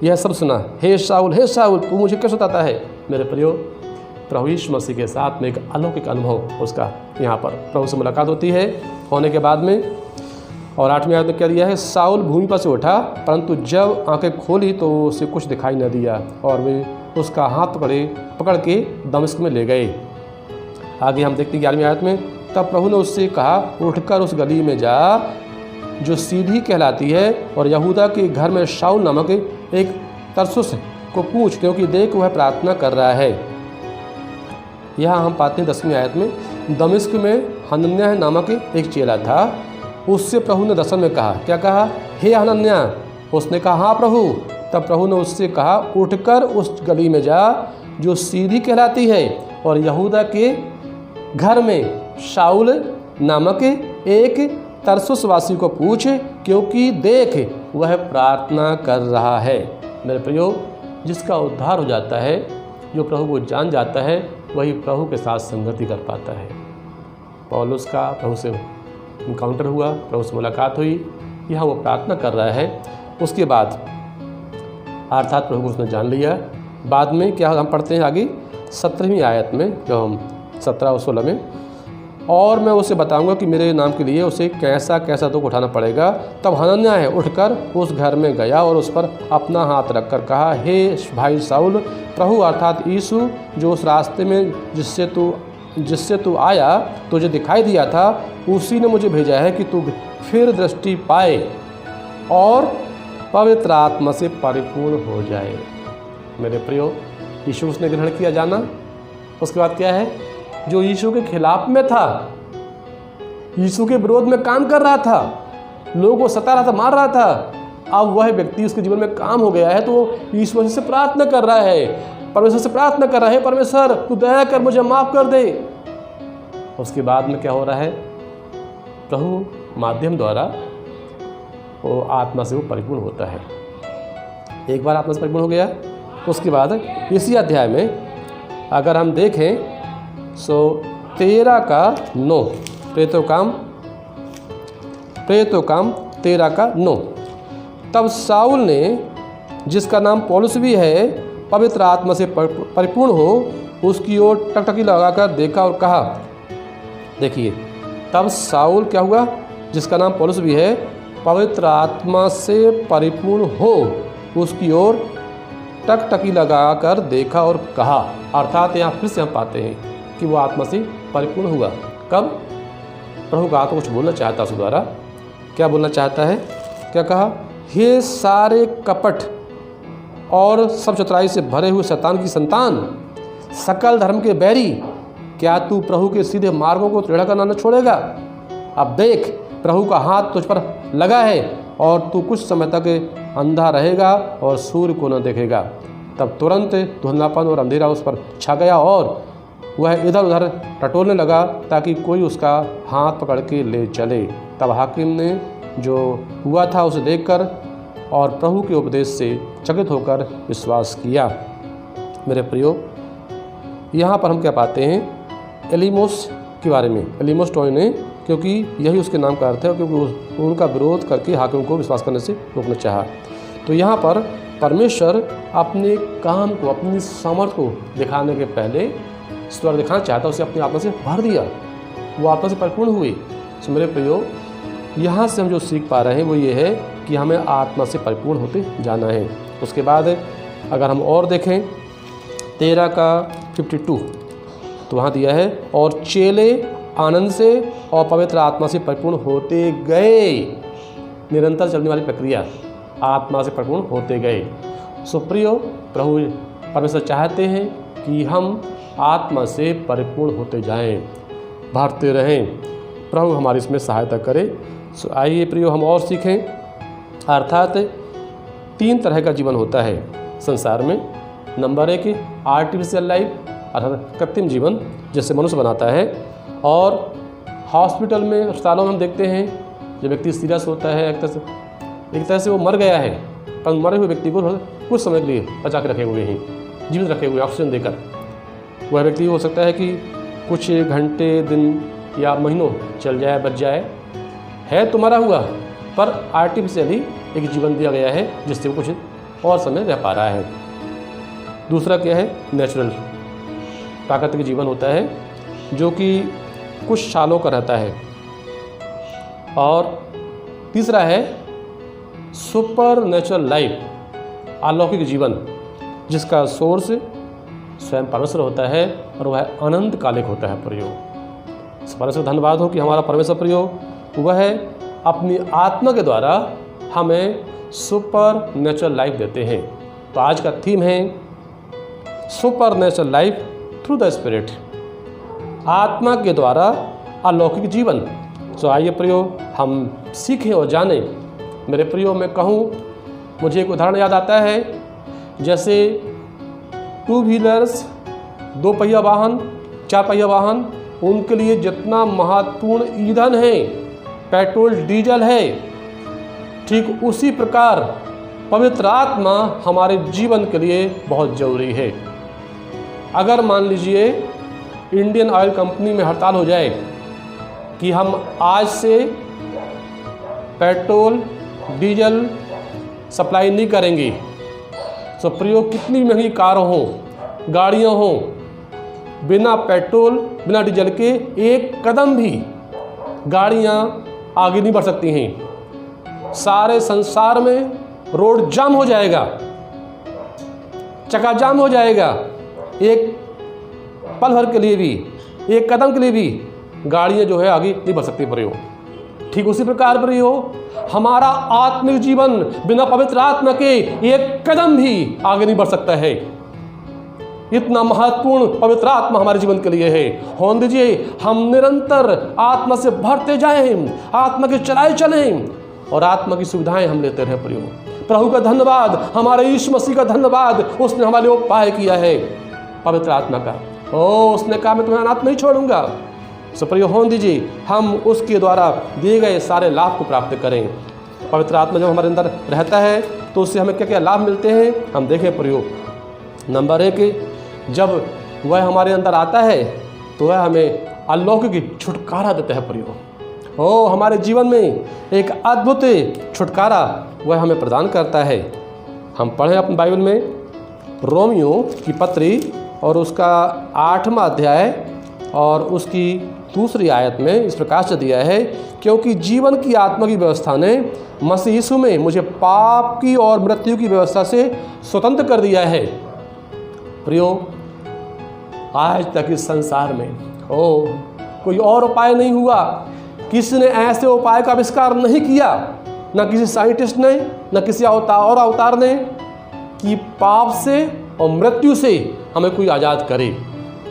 यह सब सुना, हे शाऊल तू मुझे क्यों सताता है? मेरे प्रियो, प्रभु यीशु मसीह के साथ में एक अलौकिक अनुभव उसका यहाँ पर प्रभु से मुलाकात होती है। होने के बाद में और 8वीं आयत में क्या दिया है, साउल भूमि पर से उठा, परंतु जब आंखें खोली तो उसे कुछ दिखाई न दिया और वे उसका हाथ पकड़ के दमिश्क में ले गए। आगे हम देखते हैं 11वीं आयत में, तब प्रभु ने उससे कहा, उठकर उस गली में जा जो सीधी कहलाती है और यहूदा के घर में शाऊल नामक एक तरसुस को पूछ, क्योंकि देख वह प्रार्थना कर रहा है। यहाँ हम पाते हैं 10वीं आयत में, दमिश्क में हनन्याह नामक एक चेला था, उससे प्रभु ने दर्शन में कहा, क्या कहा, हे हनन्याह? उसने कहा, हाँ प्रभु। तब प्रभु ने उससे कहा, उठकर उस गली में जा जो सीधी कहलाती है और यहूदा के घर में शाऊल नामक एक तरसुसवासी को पूछ, क्योंकि देख वह प्रार्थना कर रहा है। मेरे प्रियो, जिसका उद्धार हो जाता है, जो प्रभु को जान जाता है, वही प्रभु के साथ संगति कर पाता है। पौलुस का प्रभु से इनकाउंटर हुआ, प्रभु से मुलाकात हुई, यहाँ वो प्रार्थना कर रहा है। उसके बाद अर्थात प्रभु को उसने जान लिया। बाद में क्या हम पढ़ते हैं आगे 17वीं आयत में, जो हम 17 और 16 में, और मैं उसे बताऊंगा कि मेरे नाम के लिए उसे कैसा कैसा दुख उठाना पड़ेगा। तब हनन्याह है उठकर उस घर में गया और उस पर अपना हाथ रखकर कहा, हे भाई शाऊल, प्रभु अर्थात यीशु जो उस रास्ते में जिससे तू आया तुझे दिखाई दिया था, उसी ने मुझे भेजा है कि तू फिर दृष्टि पाए और पवित्र आत्मा से परिपूर्ण हो जाए। मेरे प्रियो, यीशु उसने ग्रहण किया जाना। उसके बाद क्या है, जो यीशु के खिलाफ में था, यीशु के विरोध में काम कर रहा था, लोगों को सता रहा था, मार रहा था, अब वह व्यक्ति उसके जीवन में काम हो गया है तो यीशु मसीह से प्रार्थना कर रहा है, परमेश्वर से प्रार्थना कर रहा है, परमेश्वर तू दया कर, मुझे माफ़ कर दे। उसके बाद में क्या हो रहा है, प्रभु माध्यम द्वारा वो आत्मा से वो परिपूर्ण होता है। एक बार आत्मा से परिपूर्ण हो गया, उसके बाद इसी अध्याय में अगर हम देखें सो 13 का 9, प्रेरितों काम 13 का 9, तब शाऊल ने जिसका नाम पौलुस भी है, पवित्र आत्मा से परिपूर्ण हो, उसकी ओर टकटकी लगाकर देखा और कहा। देखिए, तब साउल क्या हुआ, जिसका नाम पौलुस भी है, पवित्र आत्मा से परिपूर्ण हो, उसकी ओर टकटकी लगाकर देखा और कहा। अर्थात यहाँ फिर से हम पाते हैं कि वो आत्मा से परिपूर्ण हुआ। कब? प्रभु का आत्मा कुछ बोलना चाहता उसके द्वारा। क्या बोलना चाहता है? क्या कहा? हे सारे कपट और सब चतुराई से भरे हुए शैतान की संतान, सकल धर्म के बैरी, क्या तू प्रभु के सीधे मार्गों को टेढ़ा करना न छोड़ेगा? अब देख, प्रभु का हाथ तुझ पर लगा है और तू कुछ समय तक अंधा रहेगा और सूर्य को न देखेगा। तब तुरंत धुंधलापन और अंधेरा उस पर छा गया और वह इधर उधर टटोलने लगा ताकि कोई उसका हाथ पकड़ के ले चले। तब हाकिम ने जो हुआ था उसे देखकर और प्रभु के उपदेश से चकित होकर विश्वास किया। मेरे प्रियो, यहाँ पर हम क्या पाते हैं? एलीमोस के बारे में, एलीमोस टोइने, क्योंकि यही उसके नाम का अर्थ है, क्योंकि उनका विरोध करके हाकिम को विश्वास करने से रोकना चाहा। तो यहाँ पर परमेश्वर अपने काम को, अपनी सामर्थ्य को दिखाने के पहले इस द्वारा दिखाना चाहता, उसे अपनी आत्मा से भर दिया, वो आत्मा से परिपूर्ण हुई। तो मेरे प्रियो, यहाँ से हम जो सीख पा रहे हैं वो ये है कि हमें आत्मा से परिपूर्ण होते जाना है। उसके बाद अगर हम और देखें 13 का 52, तो वहाँ दिया है, और चेले आनंद से और पवित्र आत्मा से परिपूर्ण होते गए। निरंतर चलने वाली प्रक्रिया, आत्मा से परिपूर्ण होते गए। सो प्रियो, प्रभु परमेश्वर चाहते हैं कि हम आत्मा से परिपूर्ण होते जाएं, भरते रहें। प्रभु हमारी इसमें सहायता करे। सो आइए प्रियो, हम और सीखें। अर्थात 3 तरह का जीवन होता है संसार में। नंबर 1, आर्टिफिशियल लाइफ, अर्थात कृत्रिम जीवन जिससे मनुष्य बनाता है। और हॉस्पिटल में, अस्पतालों में हम देखते हैं जब व्यक्ति सीरियस होता है, एक तरह से वो मर गया है, पर मरे हुए व्यक्ति को कुछ समय के लिए बचा के रखे हुए हैं, जीवित रखे हुए ऑक्सीजन देकर। वह व्यक्ति हो सकता है कि कुछ घंटे, दिन या महीनों चल जाए, बच जाए, है तो मरा हुआ, पर आर्टिफिशियली एक जीवन दिया गया है जिससे वो कुछ और समय रह पा रहा है। दूसरा क्या है? नेचुरल, प्राकृतिक जीवन होता है जो कि कुछ सालों का रहता है। और तीसरा है सुपर नेचुरल लाइफ, अलौकिक जीवन, जिसका सोर्स स्वयं परमेश्वर होता है और वह अनंत कालिक होता है। प्रियो, परमेश्वर धन्यवाद हो कि हमारा परमेश्वर प्रियो वह अपनी आत्मा के द्वारा हमें सुपर नेचुरल लाइफ देते हैं। तो आज का थीम है super natural life through the spirit, आत्मा के द्वारा अलौकिक जीवन। तो आइए प्रियो, हम सीखें और जानें। मेरे प्रियो, मैं कहूँ, मुझे एक उदाहरण याद आता है, जैसे 2 व्हीलर्स, 2 पहिया वाहन, 4 पहिया वाहन, उनके लिए जितना महत्वपूर्ण ईंधन है, पेट्रोल डीजल है, ठीक उसी प्रकार पवित्र आत्मा हमारे जीवन के लिए बहुत ज़रूरी है। अगर मान लीजिए इंडियन ऑयल कंपनी में हड़ताल हो जाए कि हम आज से पेट्रोल डीजल सप्लाई नहीं करेंगे, तो प्रयोग कितनी महंगी कारों हों, गाड़ियाँ हों, बिना पेट्रोल बिना डीजल के एक कदम भी गाड़ियाँ आगे नहीं बढ़ सकती हैं। सारे संसार में रोड जाम हो जाएगा, चकाजाम हो जाएगा। एक पल भर के लिए भी, एक कदम के लिए भी गाड़ियाँ जो है आगे नहीं बढ़ सकती। प्रयोग ठीक उसी प्रकार प्रयोग हमारा आत्मिक जीवन बिना पवित्र आत्मा के एक कदम भी आगे नहीं बढ़ सकता है। इतना महत्वपूर्ण पवित्र आत्मा हमारे जीवन के लिए है। होने दीजिए हम निरंतर आत्मा से भरते जाएं, आत्मा के चलाए चलें और आत्मा की सुविधाएं हम लेते रहे। प्रयोग प्रभु का धन्यवाद, हमारे यीशु मसीह का धन्यवाद, उसने हमारे लिए उपाय किया है पवित्र आत्मा का। उसने कहा मैं तुम्हें अनाथ नहीं छोड़ूंगा। सो प्रयोग होने दीजिए हम उसके द्वारा दिए गए सारे लाभ को प्राप्त करें। पवित्र आत्मा जब हमारे अंदर रहता है तो उससे हमें क्या क्या लाभ मिलते हैं हम देखें। प्रयोग नंबर 1, जब वह हमारे अंदर आता है तो वह हमें अलौकिक छुटकारा देता है। प्रयोग हमारे जीवन में एक अद्भुत छुटकारा वह हमें प्रदान करता है। हम पढ़ें अपनी बाइबल में रोमियो की पत्री और उसका 8वां अध्याय और उसकी 2 आयत में इस प्रकार से दिया है, क्योंकि जीवन की आत्मा की व्यवस्था ने मसीह यीशु में मुझे पाप की और मृत्यु की व्यवस्था से स्वतंत्र कर दिया है। प्रियो, आज तक इस संसार में कोई और उपाय नहीं हुआ, किसी ने ऐसे उपाय का आविष्कार नहीं किया, न किसी साइंटिस्ट ने, न किसी और अवतार ने, कि पाप से और मृत्यु से हमें कोई आज़ाद करे।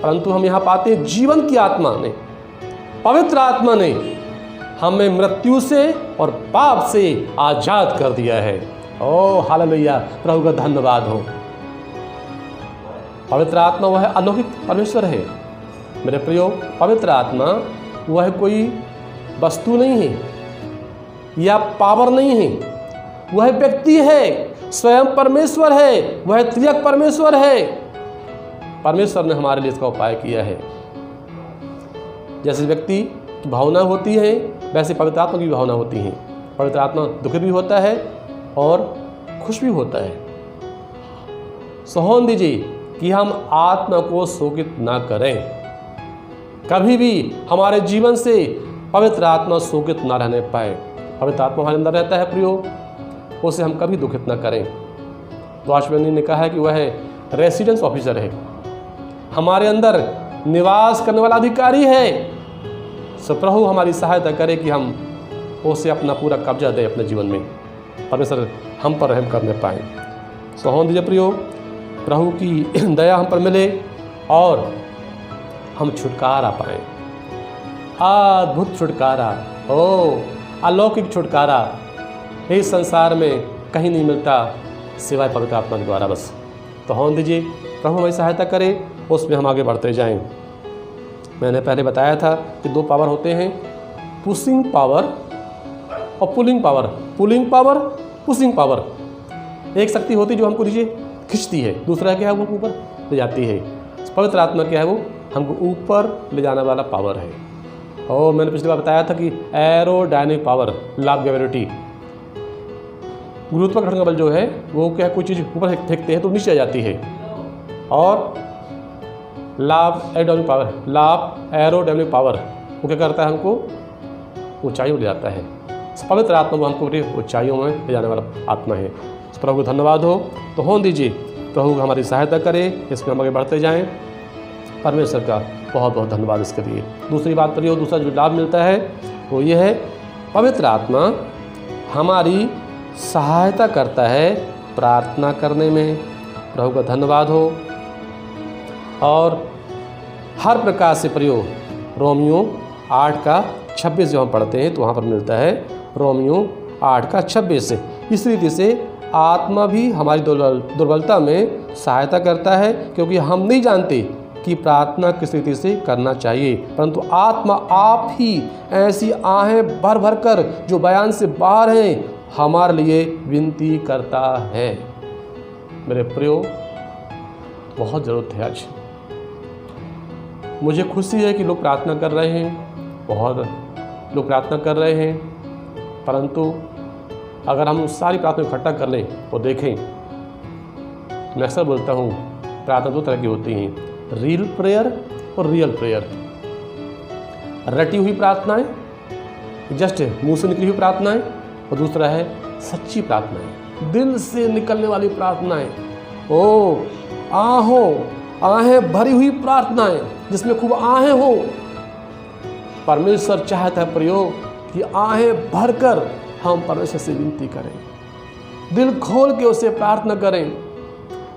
परंतु हम यहाँ पाते हैं जीवन की आत्मा ने, पवित्र आत्मा ने हमें मृत्यु से और पाप से आज़ाद कर दिया है। ओह हालेलुया, प्रभु का धन्यवाद हो। पवित्र आत्मा वह अलौकिक परमेश्वर है। मेरे प्रियो, पवित्र आत्मा वह कोई वस्तु नहीं है या पावर नहीं है, वह व्यक्ति है, स्वयं परमेश्वर है, वह त्रिएक परमेश्वर है। परमेश्वर ने हमारे लिए इसका उपाय किया है। जैसे व्यक्ति की भावना होती है वैसे पवित्र आत्मा की भावना होती है। पवित्र आत्मा दुखी भी होता है और खुश भी होता है। सोहन दीजिए कि हम आत्मा को शोकित ना करें। कभी भी हमारे जीवन से पवित्र आत्मा शोकित ना रहने पाए। पवित्र आत्मा हमारे अंदर रहता है प्रियो, उसे हम कभी दुखित ना करें। द्वाशवनी ने कहा है कि वह रेसिडेंस ऑफिसर है, हमारे अंदर निवास करने वाला अधिकारी है। सो प्रभु हमारी सहायता करे कि हम उसे अपना पूरा कब्जा दें अपने जीवन में, परमेश्वर हम पर रहम करने पाए। सो हों दीजिए प्रियो, प्रभु की दया हम पर मिले और हम छुटकारा पाएँ, अद्भुत छुटकारा, अलौकिक छुटकारा इस संसार में कहीं नहीं मिलता सिवाय पवित्र आत्मा के द्वारा बस। तो हों दीजिए प्रभु हमारी सहायता करे, उसमें हम आगे बढ़ते जाएं। मैंने पहले बताया था कि 2 पावर होते हैं, पुशिंग पावर और pulling power. Pulling power, pushing power. एक शक्ति होती है जो हमको नीचे खींचती है, दूसरा क्या है वो ऊपर ले जाती है। पवित्र आत्मा क्या है, वो हमको ऊपर ले जाने वाला पावर है। और मैंने पिछली बार बताया था कि एरोडायनेमिक पावर, लाभ ग्रेविटी, गुरुत्वाकर्षण बल जो है वो क्या है, कोई चीज़ ऊपर फेंकते हैं तो नीचे आ जाती है। और लाभ एरोडायनेमिक पावर वो क्या करता है, हमको ऊंचाइयों ले जाता है। पवित्र आत्मा वो हमको ऊंचाइयों में ले जाने वाला आत्मा है। प्रभु को धन्यवाद हो। तो हों दीजिए प्रभु हमारी सहायता करे, इसमें हम आगे बढ़ते जाएं। परमेश्वर का बहुत बहुत धन्यवाद इसके लिए। दूसरी बात प्रियो, दूसरा जो लाभ मिलता है वो ये है, पवित्र आत्मा हमारी सहायता करता है प्रार्थना करने में। प्रभु का धन्यवाद हो। और हर प्रकार से प्रयोग रोमियो 8:26 जब हम पढ़ते हैं तो वहाँ पर मिलता है रोमियो 8:26 से। इस रीति से आत्मा भी हमारी दुर्बलता में सहायता करता है, क्योंकि हम नहीं जानते कि प्रार्थना किस रीति से करना चाहिए, परंतु आत्मा आप ही ऐसी आहें भर भर कर जो बयान से बाहर हैं हमारे लिए विनती करता है। मेरे प्रियो, बहुत ज़रूरत है आज। मुझे खुशी है कि लोग प्रार्थना कर रहे हैं, बहुत लोग प्रार्थना कर रहे हैं, परंतु अगर हम सारी प्रार्थना इकट्ठा कर लें और देखें, मैं अक्सर बोलता हूँ प्रार्थना 2 तरह की होती हैं, रील प्रेयर और रियल प्रेयर। रटी हुई प्रार्थनाएं, जस्ट मुंह से निकली हुई प्रार्थनाएं, और दूसरा है सच्ची प्रार्थनाएं, दिल से निकलने वाली प्रार्थनाएं। आहें भरी हुई प्रार्थनाएं जिसमें खूब आहें हो। परमेश्वर चाहता है प्रयोग कि आहें भरकर हम परमेश्वर से विनती करें, दिल खोल के उसे प्रार्थना करें।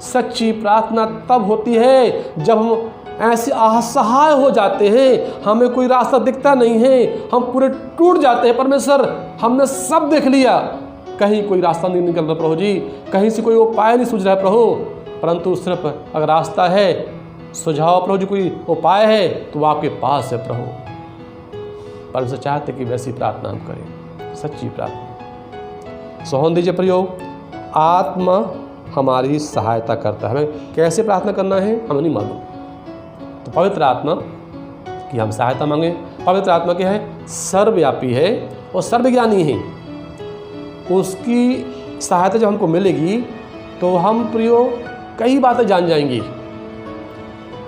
सच्ची प्रार्थना तब होती है जब हम ऐसे असहाय हो जाते हैं, हमें कोई रास्ता दिखता नहीं है, हम पूरे टूट जाते हैं। परमेश्वर हमने सब देख लिया, कहीं कोई रास्ता नहीं निकल रहा प्रभु जी, कहीं से कोई उपाय नहीं सूझ रहा है प्रभु, परंतु सिर्फ अगर रास्ता है, सुझाव प्रभु जी, कोई उपाय है तो वो आपके पास है प्रभु। परमेश्वर चाहते कि वैसी प्रार्थना हम करें, सच्ची प्रार्थना। सोहन दीजिए प्रयोग, आत्मा हमारी सहायता करता है। हमें कैसे प्रार्थना करना है हमें नहीं मालूम, तो पवित्र आत्मा की हम सहायता मांगे। पवित्र आत्मा क्या है, सर्वव्यापी है और सर्वज्ञानी है। उसकी सहायता जब हमको मिलेगी तो हम प्रियो कई बातें जान जाएंगी।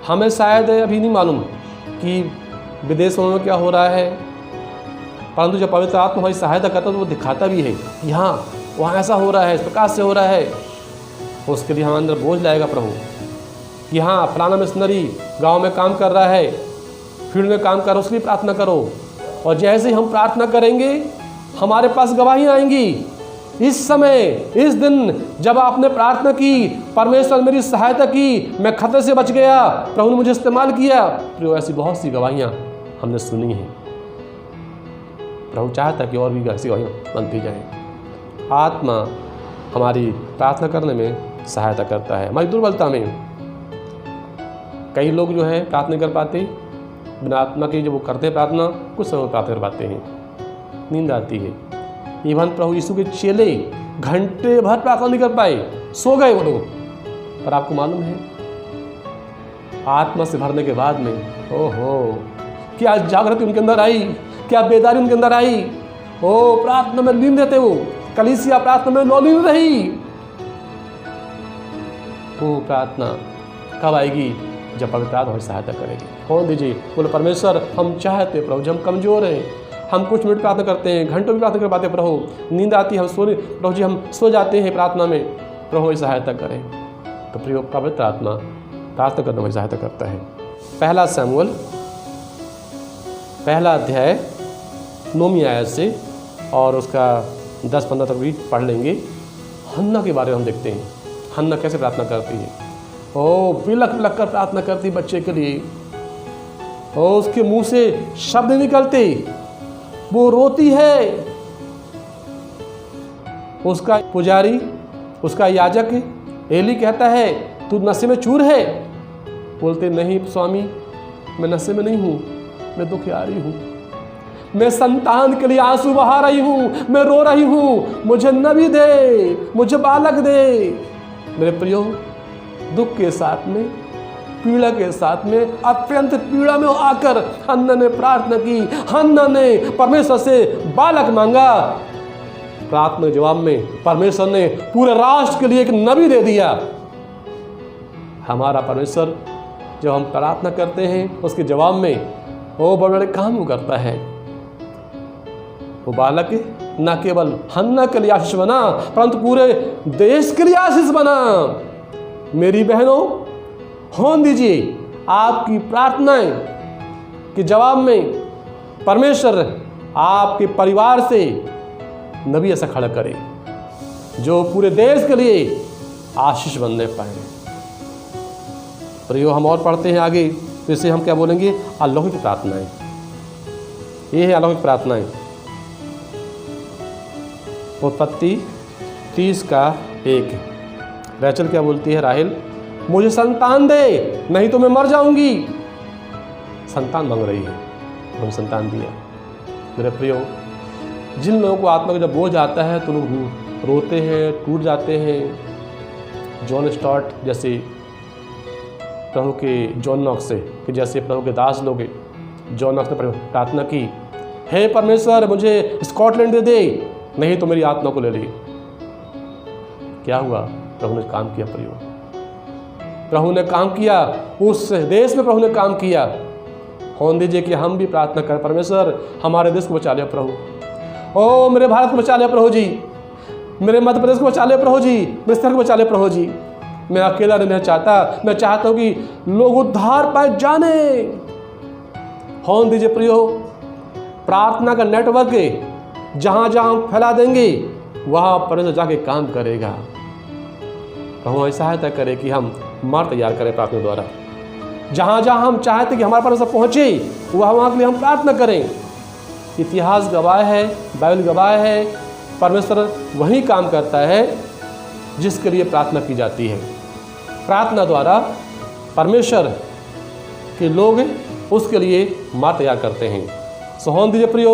हमें शायद अभी नहीं मालूम कि विदेशों में क्या हो रहा है, परंतु जब पवित्र आत्मा हमारी सहायता करता है तो वो दिखाता भी है कि हाँ वहाँ ऐसा हो रहा है, इस प्रकार से हो रहा है। तो उसके लिए हमारे अंदर बोझ लाएगा प्रभु कि हाँ फलाना मिशनरी गांव में काम कर रहा है, फील्ड में काम कर रहा है, उसके लिए प्रार्थना करो। और जैसे ही हम प्रार्थना करेंगे हमारे पास गवाहियाँ आएंगी। इस समय, इस दिन जब आपने प्रार्थना की, परमेश्वर मेरी सहायता की, मैं खतरे से बच गया, प्रभु ने मुझे इस्तेमाल किया, प्रभु ऐसी बहुत सी गवाहियाँ हमने सुनी हैं। प्रभु चाहता कि और भी ऐसी गवाहियाँ बनती जाएँ। आत्मा हमारी प्रार्थना करने में सहायता करता है। हमारी दुर्बलता में कई लोग जो है प्रार्थना नहीं कर पाते, बिना आत्मा के जब वो करते हैं प्रार्थना कुछ समय प्रार्थना कर पाते हैं, नींद आती है। इवन प्रभु यीशु के चेले घंटे भर प्रार्थना नहीं कर पाए, सो गए वो लोग। पर आपको मालूम है आत्मा से भरने के बाद में ओहो क्या जागृति उनके अंदर आई, क्या बेदारी उनके अंदर आई। ओ प्रार्थना में लीन रहते वो, कलीसिया प्रार्थना में लीन रही। वो प्रार्थना कब आएगी? जब पवित्र आत्मा हमारी सहायता करेगी। कौन दीजिए? बोले परमेश्वर हम चाहते प्रभु, जब हम कमजोर हैं, हम कुछ मिनट प्रार्थना करते हैं, घंटों भी प्रार्थना कर पाते प्रभु, नींद आती है, हम सो प्रभु जी हम सो जाते हैं प्रार्थना में, प्रभु हमारी सहायता करें। तो प्रिय पवित्र आत्मा प्रार्थना करने में सहायता करता है। पहला शमूएल पहला अध्याय 9वीं आयत से और उसका 10-15 तक भी पढ़ लेंगे। हन्ना के बारे में हम देखते हैं, हन्ना कैसे प्रार्थना करती है। ओ बिलख बिलख कर प्रार्थना करती बच्चे के लिए, और उसके मुंह से शब्द निकलते, वो रोती है। उसका पुजारी, उसका याजक एली कहता है तू नशे में चूर है। बोलते नहीं स्वामी मैं नशे में नहीं हूँ, मैं दुखियारी हूँ, मैं संतान के लिए आंसू बहा रही हूँ, मैं रो रही हूँ, मुझे नबी दे, मुझे बालक दे। मेरे प्रियो दुख के साथ में, पीड़ा के साथ में, अत्यंत पीड़ा में आकर हन्ना ने प्रार्थना की। हन्ना ने परमेश्वर से बालक मांगा। प्रार्थना के जवाब में परमेश्वर ने पूरे राष्ट्र के लिए एक नबी दे दिया। हमारा परमेश्वर जब हम प्रार्थना करते हैं उसके जवाब में वो बड़े बड़े काम वो करता है। वो बालक न केवल हन्ना के लिए आशीष बना परंतु पूरे देश के लिए आशीष बना। मेरी बहनों होने दीजिए आपकी प्रार्थनाएं के जवाब में परमेश्वर आपके परिवार से नबी ऐसा खड़ा करे जो पूरे देश के लिए आशीष बनने पाए। प्रियो हम और पढ़ते हैं आगे, तो इसे हम क्या बोलेंगे? अलौकिक प्रार्थनाएं। ये है अलौकिक प्रार्थनाएं। उत्पत्ति 30:1 रैचल क्या बोलती है? राहेल मुझे संतान दे नहीं तो मैं मर जाऊंगी। संतान मांग रही है, उन्होंने संतान दिया। मेरे प्रियो जिन लोगों को आत्मा का जब बोझ आता है तो लोग रोते हैं, टूट जाते हैं। जॉन स्टॉर्ट जैसे प्रभु के जॉन नॉक्स से कि जैसे प्रभु के दास लोग जॉन नॉक्स ने प्रार्थना की, हे परमेश्वर मुझे स्कॉटलैंड दे दे नहीं तो मेरी आत्मा को ले ले। क्या हुआ? प्रभु ने काम किया। प्रियो प्रभु ने काम किया, उस देश में प्रभु ने काम किया। होने दीजिए कि हम भी प्रार्थना करें, परमेश्वर हमारे देश को बचा लिया प्रभु, ओ मेरे भारत को बचा लिया प्रभु जी, मेरे मध्य प्रदेश को बचा लिया प्रभु जी, मेरे शहर को बचा लिया प्रभु जी। मैं अकेला नहीं चाहता, मैं चाहता हूँ कि लोग उद्धार पाए जाने। होने दीजिए प्रियो प्रार्थना का नेटवर्क जहाँ जहाँ हम फैला देंगे वहाँ परमेश्वर जाके काम करेगा। प्रभु हमारी सहायता करे कि हम मार्ग तैयार करें प्रार्थना द्वारा। जहाँ जहाँ हम चाहते कि हमारे परमेश्वर पहुँचे वहाँ के लिए हम प्रार्थना करें। इतिहास गवाह है, बाइबल गवाह है, परमेश्वर वही काम करता है जिसके लिए प्रार्थना की जाती है। प्रार्थना द्वारा परमेश्वर के लोग उसके लिए मार्ग तैयार करते हैं। सो होने दीजिए प्रियो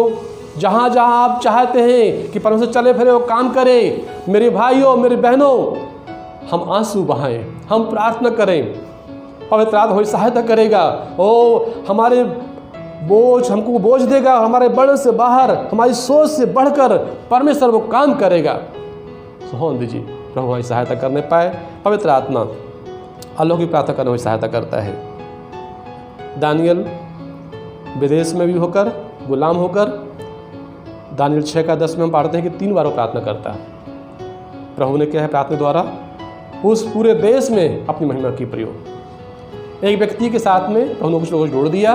जहाँ जहाँ आप चाहते हैं कि परमेश्वर चले फिरे वो काम करे, मेरे भाइयों मेरी बहनों हम आंसू बहाएं, हम प्रार्थना करें, पवित्र आत्मा हमारी सहायता करेगा। ओ हमारे बोझ हमको बोझ देगा, हमारे बड़े से बाहर, हमारी सोच से बढ़कर परमेश्वर वो काम करेगा। सो होने दीजिए प्रभु हमारी सहायता करने पाए। पवित्र आत्मा अलौकिक प्रार्थना करने में सहायता करता है। दानियल विदेश में भी होकर, गुलाम होकर, दानियल 6:10 में हम पढ़ते हैं कि 3 बार वो प्रार्थना करता है। प्रभु ने क्या है प्रार्थना द्वारा उस पूरे देश में अपनी महिमा की प्रयोग। एक व्यक्ति के साथ में प्रभु ने कुछ लोगों को जोड़ दिया,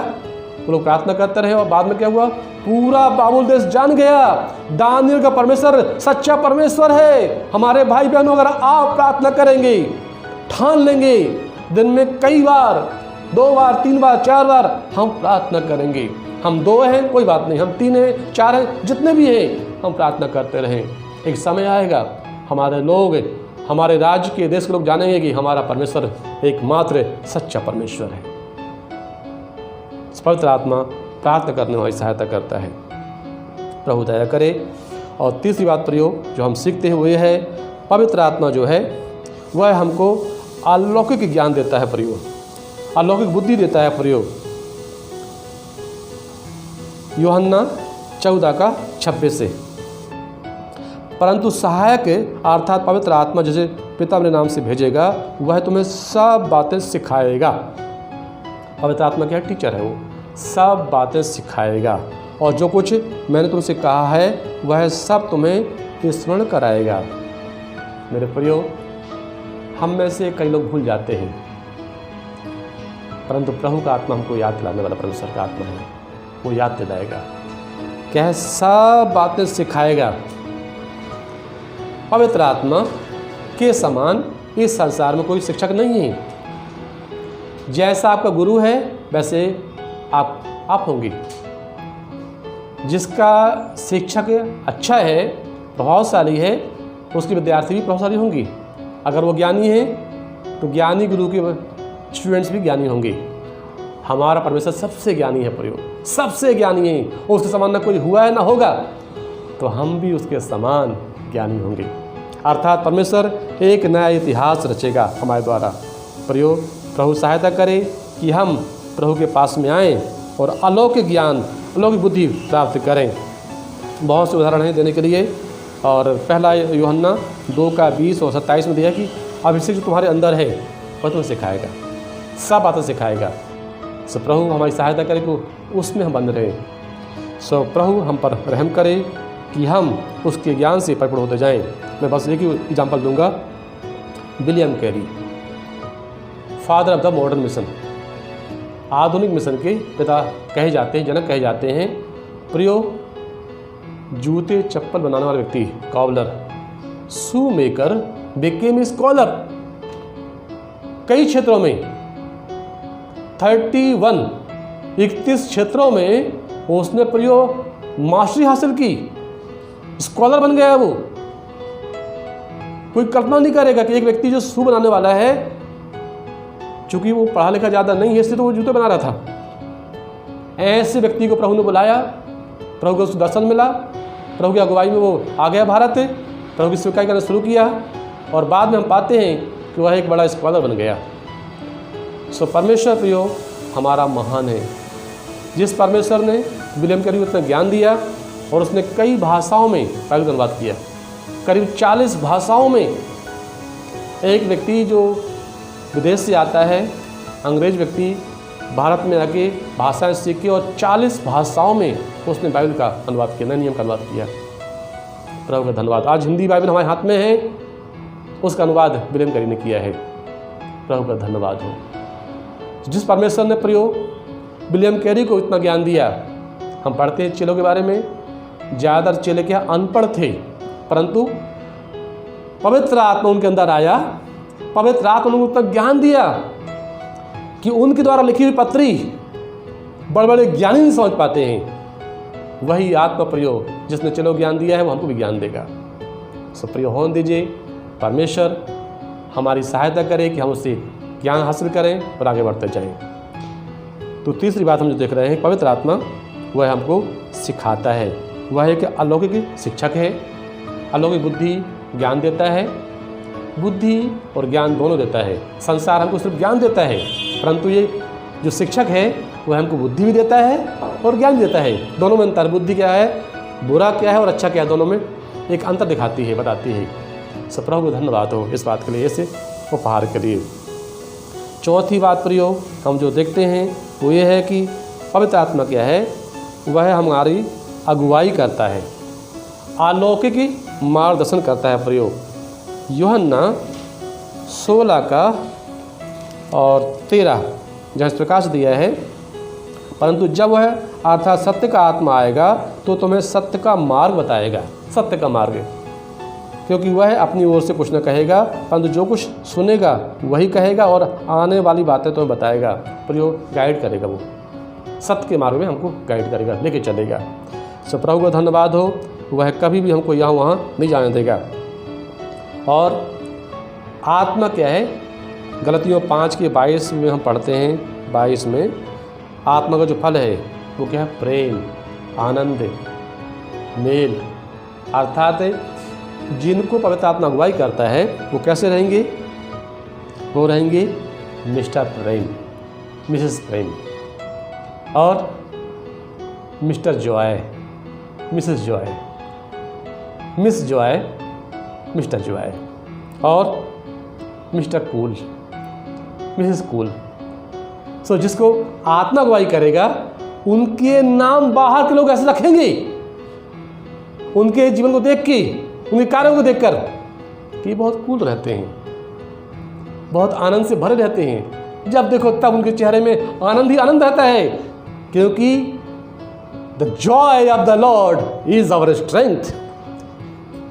वो लोग प्रार्थना करते रहे और बाद में क्या हुआ, पूरा बाबुल देश जान गया दानियल का परमेश्वर सच्चा परमेश्वर है। हमारे भाई बहनों अगर आप प्रार्थना करेंगे, ठान लेंगे दिन में कई बार, 2 बार 3 बार 4 बार हम प्रार्थना करेंगे। हम 2 हैं कोई बात नहीं, हम 3 हैं 4 हैं, जितने भी हैं हम प्रार्थना करते रहें। एक समय आएगा हमारे लोग, हमारे राज्य के देश के लोग जानेंगे कि हमारा परमेश्वर एकमात्र सच्चा परमेश्वर है। पवित्र आत्मा प्रार्थना करने में सहायता करता है। प्रभु दया करे। और तीसरी बात प्रयोग जो हम सीखते हैं वो ये है, पवित्र आत्मा जो है वह हमको अलौकिक ज्ञान देता है प्रयोग, अलौकिक बुद्धि देता है प्रयोग। यूहन्ना 14:26 से, परंतु सहायक अर्थात पवित्र आत्मा जिसे पिता मेरे नाम से भेजेगा वह तुम्हें सब बातें सिखाएगा। पवित्र आत्मा क्या है? टीचर है, वो सब बातें सिखाएगा और जो कुछ मैंने तुमसे कहा है वह सब तुम्हें स्मरण कराएगा। मेरे प्रियो, हम में से कई लोग भूल जाते हैं, परंतु प्रभु का आत्मा हमको याद दिलाने वाला परमेश्वर का आत्मा है, वो याद दिलाएगा। क्या है? सब बातें सिखाएगा। पवित्र आत्मा के समान इस संसार में कोई शिक्षक नहीं है। जैसा आपका गुरु है वैसे आप होंगे। जिसका शिक्षक अच्छा है, प्रभावशाली है, उसके विद्यार्थी भी प्रभावशाली होंगी। अगर वो ज्ञानी है तो ज्ञानी गुरु के स्टूडेंट्स भी ज्ञानी होंगे। हमारा परमेश्वर सबसे ज्ञानी है प्रयोग, सबसे ज्ञानी है। उसके समान ना कोई हुआ है ना होगा, तो हम भी उसके समान ज्ञानी होंगे। अर्थात परमेश्वर एक नया इतिहास रचेगा हमारे द्वारा। प्रयोग प्रभु सहायता करे कि हम प्रभु के पास में आएँ और अलौकिक ज्ञान, अलौकिक बुद्धि प्राप्त करें। बहुत से उदाहरण हैं देने के लिए, और पहला यूहन्ना 2:20 और 27 में दिया कि अभिषेक जो तुम्हारे अंदर है वह तुम्हें सिखाएगा, सब बातें सिखाएगा। सो प्रभु हमारी सहायता करे कि उसमें हम बंद रहें। सो प्रभु हम पर रहम करे कि हम उसके ज्ञान से परिपूर्ण होते जाएं। मैं बस एक ही एग्जाम्पल दूंगा, William Carey, father of the modern mission, आधुनिक मिशन के पिता कहे जाते हैं, जनक कहे जाते हैं। प्रयोग जूते चप्पल बनाने वाला व्यक्ति, कॉबलर, शू मेकर बिकेम स्कॉलर। कई क्षेत्रों में 31 क्षेत्रों में उसने प्रयोग मास्टरी हासिल की, स्कॉलर बन गया। वो कोई कल्पना नहीं करेगा कि एक व्यक्ति जो शू बनाने वाला है, चूंकि वो पढ़ा लिखा ज़्यादा नहीं है इसलिए तो वो जूते बना रहा था, ऐसे व्यक्ति को प्रभु ने बुलाया, प्रभु को उसको दर्शन मिला, प्रभु की अगुवाई में वो आ गया भारत, प्रभु की सेवकाई करना शुरू किया और बाद में हम पाते हैं कि वह एक बड़ा स्कॉलर बन गया। सो परमेश्वर प्रियो हमारा महान है। जिस परमेश्वर ने विलियम कैरी को इतना ज्ञान दिया और उसने कई भाषाओं में बाइबल का अनुवाद किया, करीब 40 भाषाओं में। एक व्यक्ति जो विदेश से आता है, अंग्रेज व्यक्ति, भारत में आके भाषाएं सीखी और 40 भाषाओं में उसने बाइबल का अनुवाद किया, नए नियम का अनुवाद किया। प्रभु का धन्यवाद। आज हिंदी बाइबल हमारे हाथ में है, उसका अनुवाद विलियम कैरी ने किया है। प्रभु का धन्यवाद हो। जिस परमेश्वर ने प्रयोग विलियम कैरी को इतना ज्ञान दिया। हम पढ़ते हैं चेलों के बारे में, ज़्यादातर चेले क्या अनपढ़ थे, परंतु पवित्र आत्मा उनके अंदर आया, पवित्र आत्मा ने उतना ज्ञान दिया कि उनके द्वारा लिखी हुई पत्री बड़े बड़े ज्ञानी नहीं समझ पाते हैं। वही आत्मा प्रयोग जिसने चलो ज्ञान दिया है वो हमको भी ज्ञान देगा। सो प्रयोग होने दीजिए, परमेश्वर हमारी सहायता करे कि हम उससे ज्ञान हासिल करें और आगे बढ़ते जाएं। तो तीसरी बात हम जो देख रहे हैं, पवित्र आत्मा वह हमको सिखाता है। वह एक अलौकिक शिक्षक है, अलौकिक बुद्धि ज्ञान देता है, बुद्धि और ज्ञान दोनों देता है। संसार हमको सिर्फ ज्ञान देता है, परंतु ये जो शिक्षक है वह हमको बुद्धि भी देता है और ज्ञान देता है। दोनों में अंतर, बुद्धि क्या है, बुरा क्या है और अच्छा क्या है, दोनों में एक अंतर दिखाती है, बताती है। सब प्रभु को धन्यवाद हो इस बात के लिए, ऐसे उपहार के लिए। चौथी बात प्रियो हम जो देखते हैं वो ये है कि पवित्र आत्मा क्या है, वह हमारी अगुवाई करता है, अलौकिक मार्गदर्शन करता है प्रियो। यूहन्ना 16 का और 13 जहाँ इस प्रकाश दिया है, परंतु जब वह अर्थात सत्य का आत्मा आएगा तो तुम्हें सत्य का मार्ग बताएगा, सत्य का मार्ग, क्योंकि वह अपनी ओर से कुछ न कहेगा, परंतु जो कुछ सुनेगा वही कहेगा और आने वाली बातें तुम्हें बताएगा। प्रियो गाइड करेगा, वो सत्य के मार्ग में हमको गाइड करेगा, लेके चलेगा। सो प्रभु को धन्यवाद हो, वह कभी भी हमको यहाँ वहाँ नहीं जाने देगा। और आत्मा क्या है, गलतियों 5 के 22 में हम पढ़ते हैं, 22 में आत्मा का जो फल है वो क्या है, प्रेम, आनंद, मेल, अर्थात जिनको पवित्र आत्मा अगुवाई करता है वो कैसे रहेंगे, वो रहेंगे मिस्टर प्रेम, मिसेस प्रेम, और mister Joy, Mrs Joy, miss Joy, mister Joy, और मिस्टर कूल, मिसेस कूल। सो जिसको आत्मा अगुवाई करेगा उनके नाम बाहर के लोग ऐसे रखेंगे, उनके जीवन को देख के, उनके कार्यों को देखकर कि बहुत कूल रहते हैं, बहुत आनंद से भरे रहते हैं। जब देखो तब उनके चेहरे में आनंद ही आनंद रहता है, क्योंकि the joy of the Lord is our strength.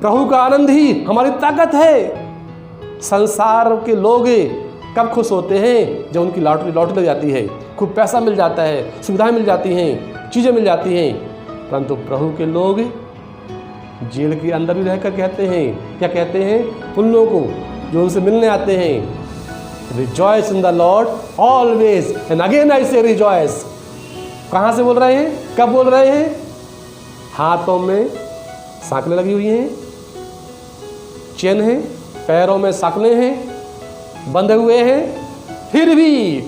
प्रभु का आनंद ही हमारी ताकत है। संसार के लोग कब खुश होते हैं, जब उनकी लॉटरी लग जाती है, खूब पैसा मिल जाता है, सुविधाएं मिल जाती हैं, चीज़ें मिल जाती हैं। परंतु प्रभु के लोग जेल के अंदर भी रहकर कहते हैं, क्या कहते हैं उन लोगों को जो उनसे मिलने आते हैं, rejoice in the lord always, and again I say rejoice. कहाँ से बोल रहे हैं, कब बोल रहे हैं, हाथों में सांकलें लगी हुई हैं, चेन है, पैरों में सांकलें हैं, बंधे हुए हैं, फिर भी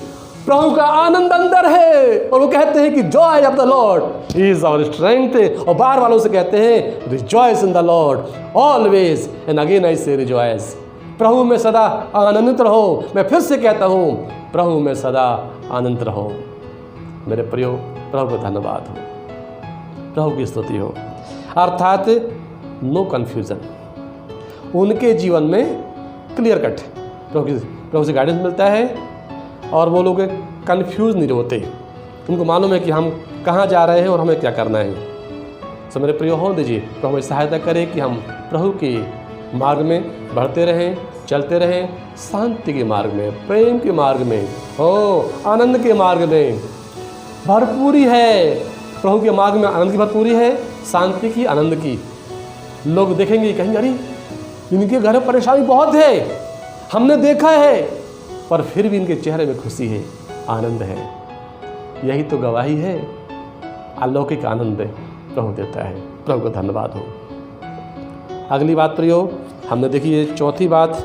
प्रभु का आनंद अंदर है। और वो कहते हैं कि joy of the Lord is our strength, और बाहर वालों से कहते हैं rejoice in the lord always, and again I say rejoice. प्रभु में सदा आनंदित रहो। मैं फिर से कहता हूँ, प्रभु में सदा आनंदित रहो। मेरे प्रियो, प्रभु को धन्यवाद हो, प्रभु की स्तुति हो। अर्थात नो कन्फ्यूज़न, उनके जीवन में क्लियर कट प्रभु से गाइडेंस मिलता है, और वो लोग कन्फ्यूज़ नहीं होते, उनको मालूम है कि हम कहाँ जा रहे हैं और हमें क्या करना है। सो मेरे प्रियो हो दीजिए, तो हमें सहायता करें कि हम प्रभु के मार्ग में बढ़ते रहें, चलते रहें, शांति के मार्ग में, प्रेम के मार्ग में, आनंद के मार्ग में। भरपूरी है प्रभु के मार्ग में, आनंद की भरपूरी है, शांति की, आनंद की। लोग देखेंगे, कहेंगे अरे इनके घर में परेशानी बहुत है, हमने देखा है, पर फिर भी इनके चेहरे में खुशी है, आनंद है। यही तो गवाही है, अलौकिक आनंद प्रभु देता है। प्रभु को धन्यवाद हो। अगली बात प्रियो, हमने देखी है चौथी बात,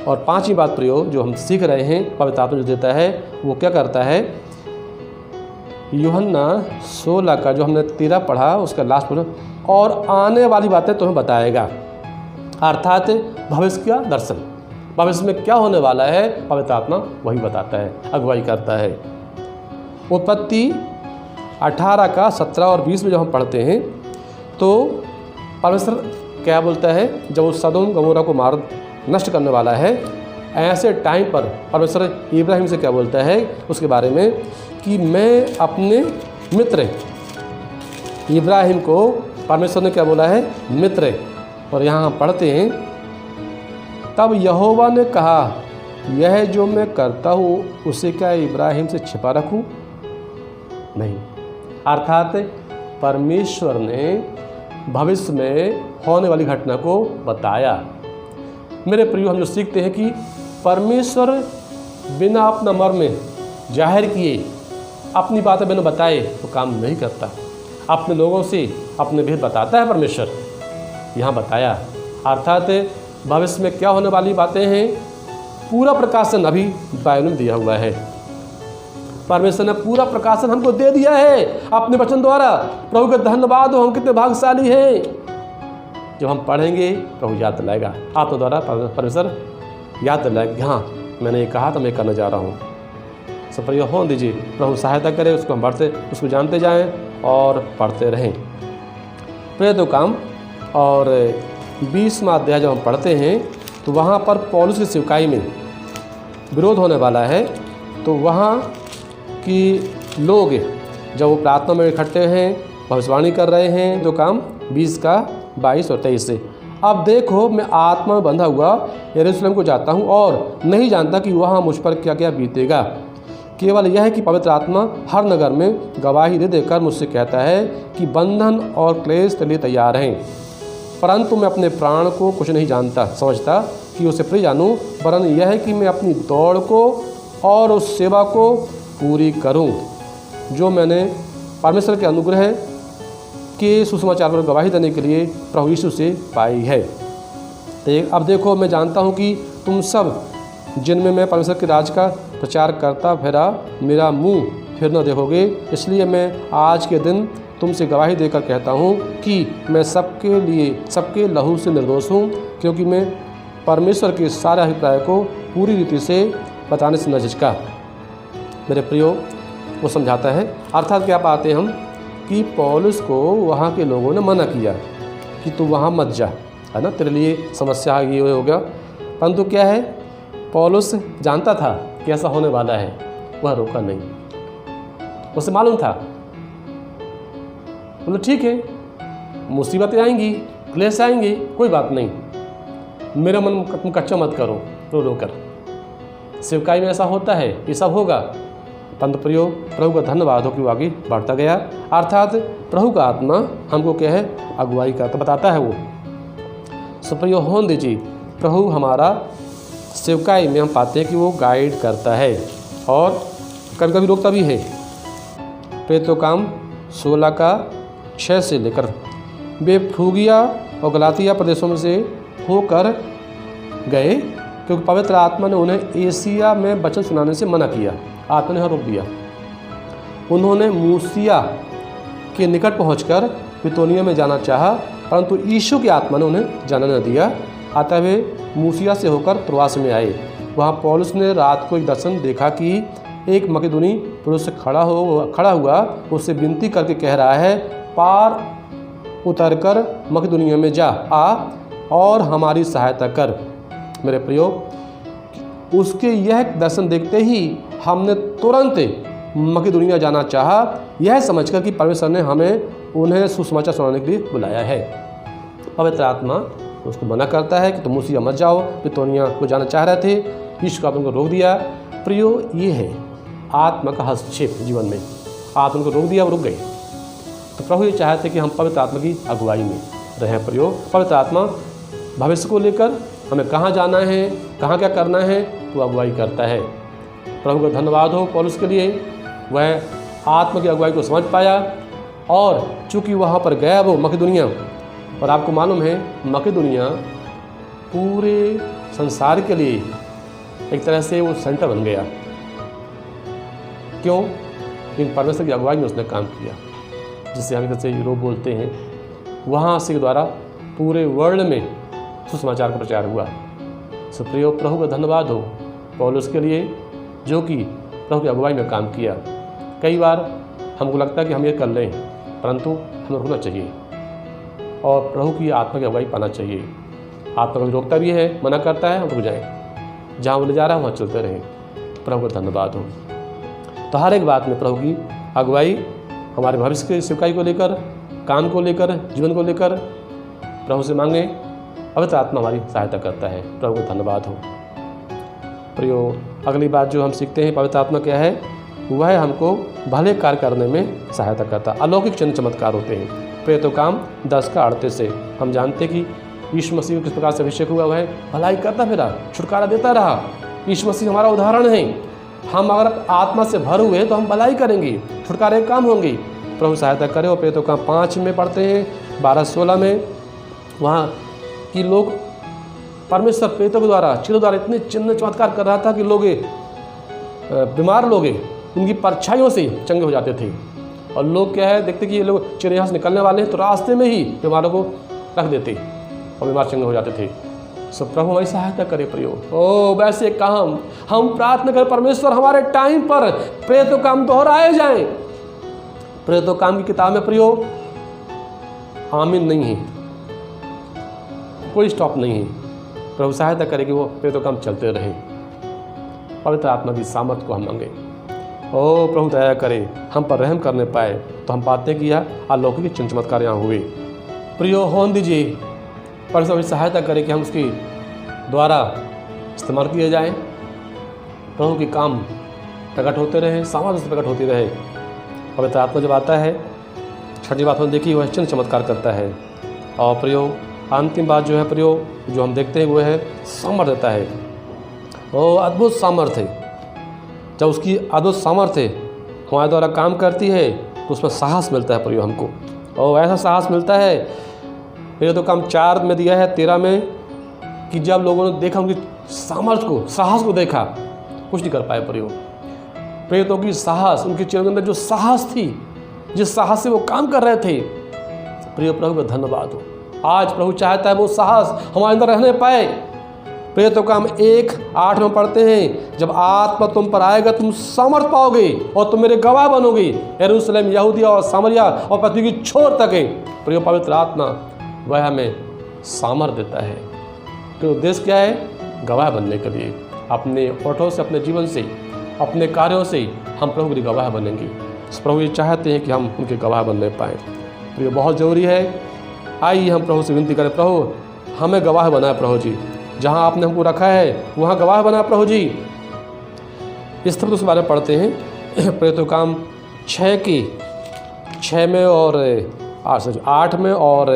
और 5वीं बात प्रियो जो हम सीख रहे हैं, पवित्र आत्मा जो देता है वो क्या करता है। यूहन्ना 16 का जो हमने 13 पढ़ा, उसका लास्ट पढ़ा, और आने वाली बातें तुम्हें बताएगा। अर्थात भविष्य का दर्शन, भविष्य में क्या होने वाला है, पवित्र आत्मा वही बताता है, अगुवाई करता है। उत्पत्ति 18 का 17 और 20 में जब हम पढ़ते हैं तो परमेश्वर क्या बोलता है, जब वो सदोम गमोरा को मार नष्ट करने वाला है, ऐसे टाइम पर परमेश्वर इब्राहिम से क्या बोलता है उसके बारे में, कि मैं अपने मित्र इब्राहिम को, परमेश्वर ने क्या बोला है, मित्र। और यहाँ हम पढ़ते हैं, तब यहोवा ने कहा, यह जो मैं करता हूँ उसे क्या इब्राहिम से छिपा रखूँ, नहीं। अर्थात परमेश्वर ने भविष्य में होने वाली घटना को बताया। मेरे प्रियो, हम जो सीखते हैं कि परमेश्वर बिना अपना मर्म जाहिर किए, अपनी बातें बिना बताए तो काम नहीं करता। अपने लोगों से अपने भेद बताता है परमेश्वर, यहाँ बताया। अर्थात भविष्य में क्या होने वाली बातें हैं, पूरा प्रकाशन अभी बाइबल में दिया हुआ है। परमेश्वर ने पूरा प्रकाशन हमको दे दिया है अपने वचन द्वारा। प्रभु का धन्यवाद हो, हम कितने भाग्यशाली हैं। जब हम पढ़ेंगे प्रभु याद दिलाएगा, आत्मा द्वारा परमेश्वर याद दिलाएगा कि हाँ मैंने ये कहा तो मैं करने जा रहा हूँ। सब प्रिय हों दीजिए, प्रभु सहायता करे, उसको हम उसको जानते जाएं और पढ़ते रहें। प्रेरितों का काम और 20वां अध्याय जब हम पढ़ते हैं तो वहाँ पर पौलुस की सेवकाई में विरोध होने वाला है। तो वहाँ की लोग जब वो प्रार्थना में इकट्ठे हैं, भविष्यवाणी कर रहे हैं, जो काम 20 का 22 और 23 से, अब देखो मैं आत्मा में बंधा हुआ यरूशलेम को जाता हूँ और नहीं जानता कि वहाँ मुझ पर क्या क्या बीतेगा। केवल यह है कि पवित्र आत्मा हर नगर में गवाही दे देकर मुझसे कहता है कि बंधन और क्लेश के लिए तैयार हैं, परंतु मैं अपने प्राण को कुछ नहीं समझता कि उसे प्रिय जानूं, वरन यह है कि मैं अपनी दौड़ को और उस सेवा को पूरी करूं जो मैंने परमेश्वर के अनुग्रह के सुसमाचार पर गवाही देने के लिए प्रभु यीशु से पाई है। अब देखो मैं जानता हूं कि तुम सब जिनमें मैं परमेश्वर के राज का प्रचार करता फिरा मेरा मुंह फिर न देखोगे, इसलिए मैं आज के दिन तुमसे गवाही देकर कहता हूँ कि मैं सबके लहू से निर्दोष हूँ, क्योंकि मैं परमेश्वर के सारे अभिप्राय को पूरी रीति से बताने से न झिझका। मेरे प्रियो, वो समझाता है, अर्थात क्या पाते हम कि पौलुस को वहाँ के लोगों ने मना किया कि तू वहाँ मत जा, है ना, तेरे लिए समस्या ये हो गया। परंतु क्या है, पौलुस जानता था कि ऐसा होने वाला है, वह रोका नहीं। उसे मालूम था, बोलो ठीक है, मुसीबतें आएंगी, क्लेश आएंगी, कोई बात नहीं, मेरा मन तुम कच्चा मत करो, रो कर। सेवकाई में ऐसा होता है, ये सब होगा। परंतु प्रियो, प्रभु का धन्यवाद हो कि वो आगे बढ़ता गया। अर्थात प्रभु का आत्मा हमको क्या है, अगुवाई करता बताता है वो। सो प्रियो होने दीजिए, प्रभु हमारा सेवकाई में हम पाते हैं कि वो गाइड करता है और कभी कभी रोकता भी है। प्रेरितों का काम 16 का 6 से लेकर, वे फ्रूगिया और गलातिया प्रदेशों में से होकर गए, क्योंकि पवित्र आत्मा ने उन्हें एशिया में वचन सुनाने से मना किया। आत्मा ने रोक दिया। उन्होंने मूसिया के निकट पहुंचकर बितूनिया में जाना चाहा, परंतु यीशु की आत्मा ने उन्हें जाने न दिया। अतः वे मूसिया से होकर त्रोआस में आए। वहाँ पौलुस ने रात को एक दर्शन देखा कि एक मकेदोनी पुरुष से खड़ा हुआ उससे विनती करके कह रहा है, पार उतरकर मकेदोनिया में जा आ और हमारी सहायता कर। मेरे प्रियो, उसके यह दर्शन देखते ही हमने तुरंत मकेदोनिया जाना चाहा, यह समझकर कि परमेश्वर ने हमें उन्हें सुसमाचार सुनाने के लिए बुलाया है। पवित्र आत्मा उसको मना करता है कि तुम मूसिया मत जाओ, बितूनिया को जाना चाह रहे थे, यीशु का उनको रोक दिया। प्रियो, ये है आत्मा का हस्तक्षेप जीवन में। आप उनको रोक दिया, वो रुक गए। तो प्रभु ये चाहते कि हम पवित्र आत्मा की अगुवाई में रहें। प्रियो, पवित्र आत्मा भविष्य को लेकर हमें कहाँ जाना है, कहाँ क्या करना है, तो अगुवाई करता है। प्रभु का धन्यवाद हो पौलुस के लिए, वह आत्मा की अगुवाई को समझ पाया और चूँकि वहाँ पर गया वो मकेदोनिया, और आपको मालूम है मकेदोनिया पूरे संसार के लिए एक तरह से वो सेंटर बन गया। क्यों? क्योंकि परमेश्वर की अगुवाई में उसने काम किया, जिसे हम जैसे यूरोप बोलते हैं। वहाँ से द्वारा पूरे वर्ल्ड में सुसमाचार का प्रचार हुआ। सो प्रियो, प्रभु का धन्यवाद हो पौलुस के लिए, जो कि प्रभु की अगुवाई में काम किया। कई बार हमको लगता है कि हम ये कर लें, परंतु हमें रुकना चाहिए और प्रभु की आत्मा की अगुवाई पाना चाहिए। आत्मा को रोकता भी है, मना करता है, हम रुक जाएँ, जहाँ वो ले जा रहा है वहाँ चलते रहें। प्रभु का धन्यवाद हो। तो हर एक बात में प्रभु की अगुवाई हमारे भविष्य की सेवकाई को लेकर, काम को लेकर, जीवन को लेकर प्रभु से मांगे। पवित्र आत्मा हमारी सहायता करता है। प्रभु को धन्यवाद हो। प्रियो, अगली बात जो हम सीखते हैं, पवित्र आत्मा क्या है, वह हमको भले कार्य करने में सहायता करता। अलौकिक चिन्ह चमत्कार होते हैं। प्रेरितों काम 10 का 38 से हम जानते हैं कि यीशु मसीह को किस प्रकार से अभिषेक हुआ, वह भलाई करता फिरा, छुटकारा देता रहा। यीशु मसीह हमारा उदाहरण है। हम अगर आत्मा से भर हुए तो हम भलाई करेंगे, छुटकारे काम होंगे। प्रभु सहायता करे। और प्रेरितों काम 5 में पढ़ते हैं 12-16 में, वहाँ कि लोग परमेश्वर प्रेरितों के द्वारा, चिन्हों द्वारा इतने चिन्ह चमत्कार कर रहा था कि लोग बीमार लोग उनकी परछाइयों से चंगे हो जाते थे। और लोग क्या है, देखते कि ये लोग चिड़िया से निकलने वाले हैं तो रास्ते में ही बीमारों को रख देते, और बीमार चंगे हो जाते थे। सो प्रभु हमारी सहायता करे प्रियो। ओ वैसे काम हम प्रार्थना करें परमेश्वर हमारे टाइम पर प्रेरितों काम दोहराए जाएं। प्रेरितों काम की किताब में प्रियो आमीन नहीं है, कोई स्टॉप नहीं है। प्रभु सहायता करे कि वो प्रेरितों काम चलते रहे। पवित्र आत्मा की सामर्थ को हम मांगे। ओ प्रभु दया करे हम पर रहम करने पाए तो हम पाते हैं कि यह अलौकिक चिन्ह चमत्कार यहाँ हुए। प्रियो होने दीजिए, परमेश्वर हमें सहायता करे कि हम उसके द्वारा इस्तेमाल किए जाएं। प्रभु के काम प्रकट होते रहे, सामर्थ्य से प्रकट होती रहे। पवित्र आत्मा जब आता है, छठी बात हम देखिए, वह चिन्ह चमत्कार करता है। और प्रियो अंतिम बात जो है प्रियो जो हम देखते हैं वो है सामर्थ्य देता है। ओ अद्भुत सामर्थ्य, जब उसकी अद्भुत सामर्थ्य हमारे द्वारा काम करती है तो उसमें साहस मिलता है प्रियो हमको। और ऐसा साहस मिलता है, मेरे तो काम 4 में दिया है 13 में, कि जब लोगों ने देखा उनकी सामर्थ्य को, साहस को देखा, कुछ नहीं कर पाए प्रियो। प्रेरितों की साहस, उनके चेहरे के अंदर जो साहस थी, जिस साहस से वो काम कर रहे थे, प्रियो प्रभु का धन्यवाद हो। आज प्रभु चाहता है वो साहस हमारे अंदर रहने पाए। प्रेरितों का हम 1:8 में पढ़ते हैं, जब आत्मा तुम पर आएगा तुम सामर्थ पाओगे और तुम मेरे गवाह बनोगे यरूशलेम, यहूदिया और सामरिया और पृथ्वी की छोर तक है। प्रियो पवित्र आत्मा वह हमें सामर्थ देता है। तो उद्देश्य क्या है? गवाह बनने के लिए। अपने ओठों से, अपने जीवन से, अपने कार्यों से हम प्रभु के गवाह बनेंगे। प्रभु ये चाहते हैं कि हम उनके गवाह बनने पाएँ। तो ये बहुत ज़रूरी है। आइए हम प्रभु से विनती करें, प्रभु हमें गवाह बनाए प्रभु जी, जहाँ आपने हमको रखा है वहाँ गवाह बना प्रभु जी। इस तरह उस बारे में पढ़ते हैं प्रेरितों काम 6 में और 8 में और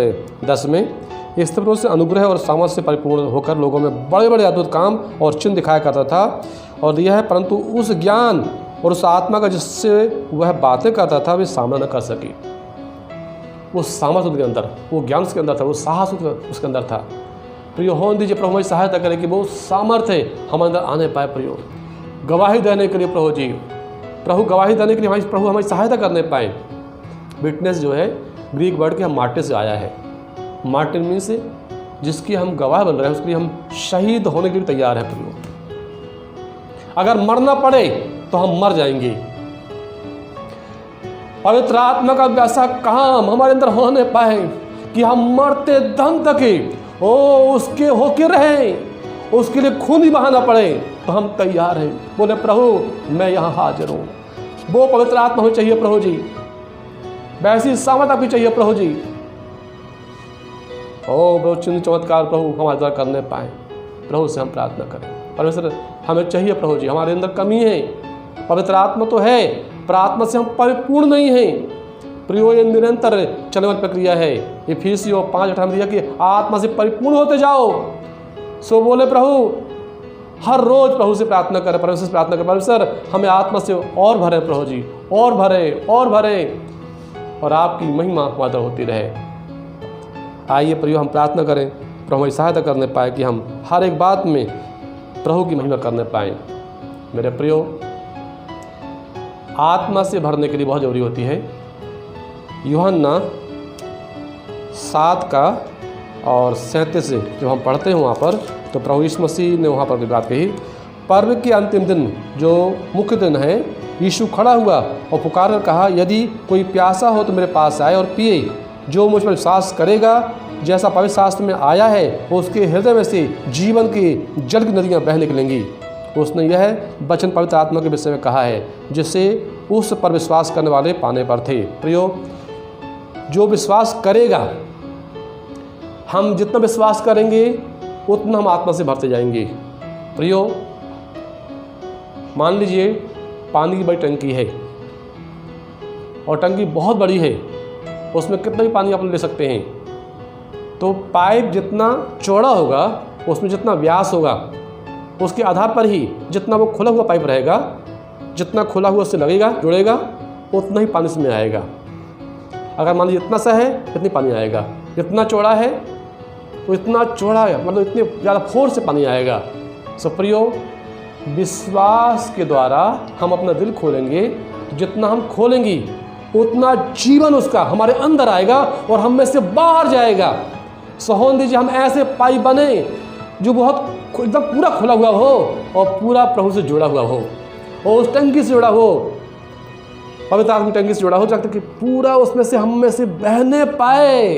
10 में। इस तरह से अनुग्रह और सामर्थ्य से परिपूर्ण होकर लोगों में बड़े बड़े अद्भुत काम और चिन्ह दिखाया करता था। और यह है परंतु उस ज्ञान और उस आत्मा का जिससे वह बातें करता था वे सामना न कर सकी। वो सामर्थ्य उसके अंदर, वो ज्ञान उसके अंदर था, वो साहस उसके अंदर था। प्रियो होने दीजिए प्रभु हमारी सहायता करे कि वो सामर्थ्य हमारे अंदर आने पाए। प्रियो गवाही देने के लिए प्रभु जी, प्रभु गवाही देने के लिए प्रभु हमारी सहायता करने पाए। विटनेस जो है ग्रीक वर्ड के हम मार्टिर से आया है। मार्टिर मीन्स जिसकी हम गवाह बन रहे हैं, उसके लिए हम शहीद होने के लिए तैयार है। प्रियो अगर मरना पड़े तो हम मर जाएंगे। पवित्र आत्मा का वैसा काम हमारे अंदर होने पाए कि हम मरते दम तक ओ उसके होके रहें, उसके लिए खून ही बहाना पड़े तो हम तैयार हैं। बोले प्रभु मैं यहाँ हाजिर हूँ। वो पवित्र आत्मा हमें चाहिए प्रभु जी, वैसी सामर्थ आपकी चाहिए प्रभु जी। ओ प्रभु चिन्ह चमत्कार प्रभु हमारे द्वारा करने पाए, प्रभु से हम प्रार्थना करें। परमेश्वर हमें चाहिए प्रभु जी, हमारे अंदर कमी है। पवित्र आत्मा तो है, पर आत्मा से हम परिपूर्ण नहीं हैं। प्रियो ये निरंतर चलने वाली प्रक्रिया है। इफिसियों 5:18 में दिया कि आत्मा से परिपूर्ण होते जाओ। सो बोले प्रभु हर रोज प्रभु से प्रार्थना करें, परमेश्वर से प्रार्थना करें, परमेश्वर हमें आत्मा से और भरे प्रभु जी, और भरे और भरे, और आपकी महिमा हमारे होती रहे। आइए प्रियो हम प्रार्थना करें, प्रभु हमारी सहायता करने पाए कि हम हर एक बात में प्रभु की महिमा करने पाएँ। मेरे प्रियो आत्मा से भरने के लिए बहुत ज़रूरी होती है। यूहन्ना 7 का और 37 से जब हम पढ़ते हैं वहाँ पर, तो प्रभु यीशु मसीह ने वहाँ पर भी बात कही। पर्व के अंतिम दिन जो मुख्य दिन है, यीशु खड़ा हुआ और पुकार कर कहा, यदि कोई प्यासा हो तो मेरे पास आए और पिए। जो मुझ पर विश्वास करेगा, जैसा पवित्र शास्त्र में आया है, वो उसके हृदय में से जीवन की जल की नदियाँ बह निकलेंगी। उसने यह वचन पवित्र आत्मा के विषय में कहा है, जिसे उस पर विश्वास करने वाले पाने पर थे। प्रियो जो विश्वास करेगा, हम जितना विश्वास करेंगे उतना हम आत्मा से भरते जाएंगे। प्रियो मान लीजिए पानी की बड़ी टंकी है और टंकी बहुत बड़ी है, उसमें कितना भी पानी आप ले सकते हैं। तो पाइप जितना चौड़ा होगा, उसमें जितना व्यास होगा, उसके आधार पर ही जितना वो खुला हुआ पाइप रहेगा, जितना खुला हुआ उससे लगेगा, जुड़ेगा, उतना ही पानी इसमें आएगा। अगर मान लीजिए इतना सा है, इतनी पानी आएगा। इतना चौड़ा है तो इतना चौड़ा है, मतलब इतने ज़्यादा फोर्स से पानी आएगा। सो प्रियो विश्वास के द्वारा हम अपना दिल खोलेंगे, जितना हम खोलेंगे उतना जीवन उसका हमारे अंदर आएगा और हम में से बाहर जाएगा। सहोन दीजिए हम ऐसे पाइप बने जो बहुत एकदम पूरा खुला हुआ हो और पूरा प्रभु से जुड़ा हुआ हो और उस टंकी से जुड़ा हो, पवित्र आत्मा की टंकी से जुड़ा हो, जब तक कि पूरा उसमें से हम में से बहने पाए।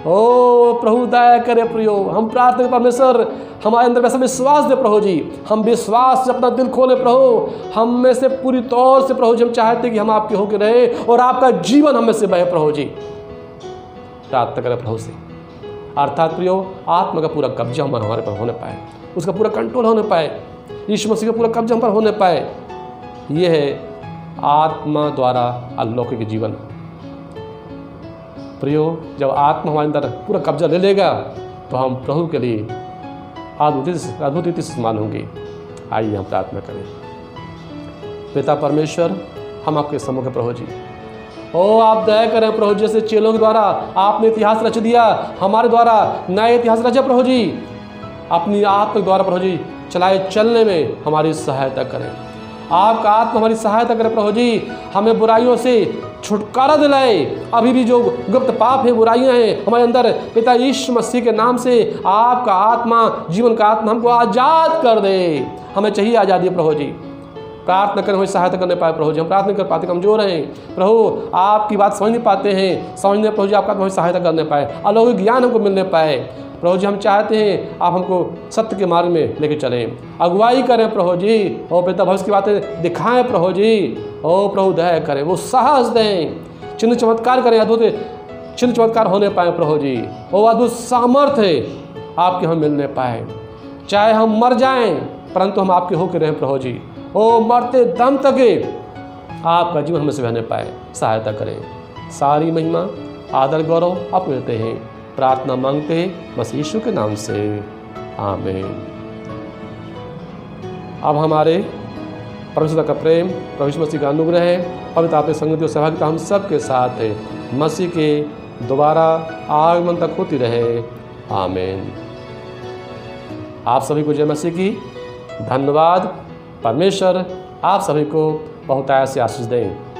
ओ प्रभु दया करे प्रियो, हम प्रार्थना परमेश्वर हमारे अंदर वैसा विश्वास दे प्रभु जी, हम विश्वास से अपना दिल खोले प्रभु, हम में से पूरी तौर से प्रभु जी हम चाहते कि हम आपके होके रहे और आपका जीवन हम में से बहे प्रभु जी। प्रार्थना करें प्रभु से, अर्थात प्रियो आत्मा का पूरा कब्जा हमारे पर होने पाए, उसका पूरा कंट्रोल होने पाए, यीशु मसीह का पूरा कब्जा हम पर होने पाए। ये है आत्मा द्वारा अलौकिक जीवन। प्रियो जब आत्मा हमारे अंदर पूरा कब्जा ले लेगा तो हम प्रभु के लिए अद्भुत रीति से समान होंगे। आइए हम प्रार्थना करें। पिता परमेश्वर, हम आपके सम्मुख प्रभु जी, ओ आप दया करें प्रभु, जैसे चेलों के द्वारा आपने इतिहास रच दिया, हमारे द्वारा नया इतिहास रचा प्रभु जी, अपनी आत्मा के द्वारा प्रभु जी चलाए चलने में हमारी सहायता करें। आपका आत्मा हमारी सहायता करें प्रभु जी, हमें बुराइयों से छुटकारा दिलाए। अभी भी जो गुप्त पाप है, बुराइयां हैं हमारे अंदर, पिता यीशु मसीह के नाम से आपका आत्मा, जीवन का आत्मा हमको आज़ाद कर दे। हमें चाहिए आज़ादी प्रभु जी। प्रार्थना करें, हमें सहायता करने पाए प्रभु जी। हम प्रार्थना कर पाते, कमजोर हैं प्रभु, आपकी बात समझ नहीं पाते हैं, समझने प्रभु जी आपका हमें सहायता करने पाए, अलौकिक ज्ञान हमको मिलने पाए प्रभु जी। हम चाहते हैं आप हमको सत्य के मार्ग में लेके चलें, अगुवाई करें प्रभु जी। ओ पिता भविष्य की बातें दिखाएं प्रभु जी। ओ प्रभु दया करें, वो साहस दें, चिन्ह चमत्कार करें, अद्भुत चिन्ह चमत्कार होने पाए प्रभु जी। ओ अद्भुत सामर्थ्य आपके हम मिलने पाए, चाहे हम मर जाएं परंतु हम आपके होकर रहें प्रभु जी। ओ मरते दम तक आपका जीवन हमें से बहने पाए, सहायता करें। सारी महिमा आदर गौरव आप देते हैं, प्रार्थना मांगते हैं बस यीशु के नाम से, आमीन। अब हमारे परमेश्वर का प्रेम, प्रभु यीशु मसीह का अनुग्रह, पवित्र आत्मा की संगति और सहभागिता हम सब के साथ है, मसीह के दोबारा आगमन तक होती रहे, आमीन। आप सभी को जय मसीह की। धन्यवाद। परमेश्वर आप सभी को बहुत से आशीष दें।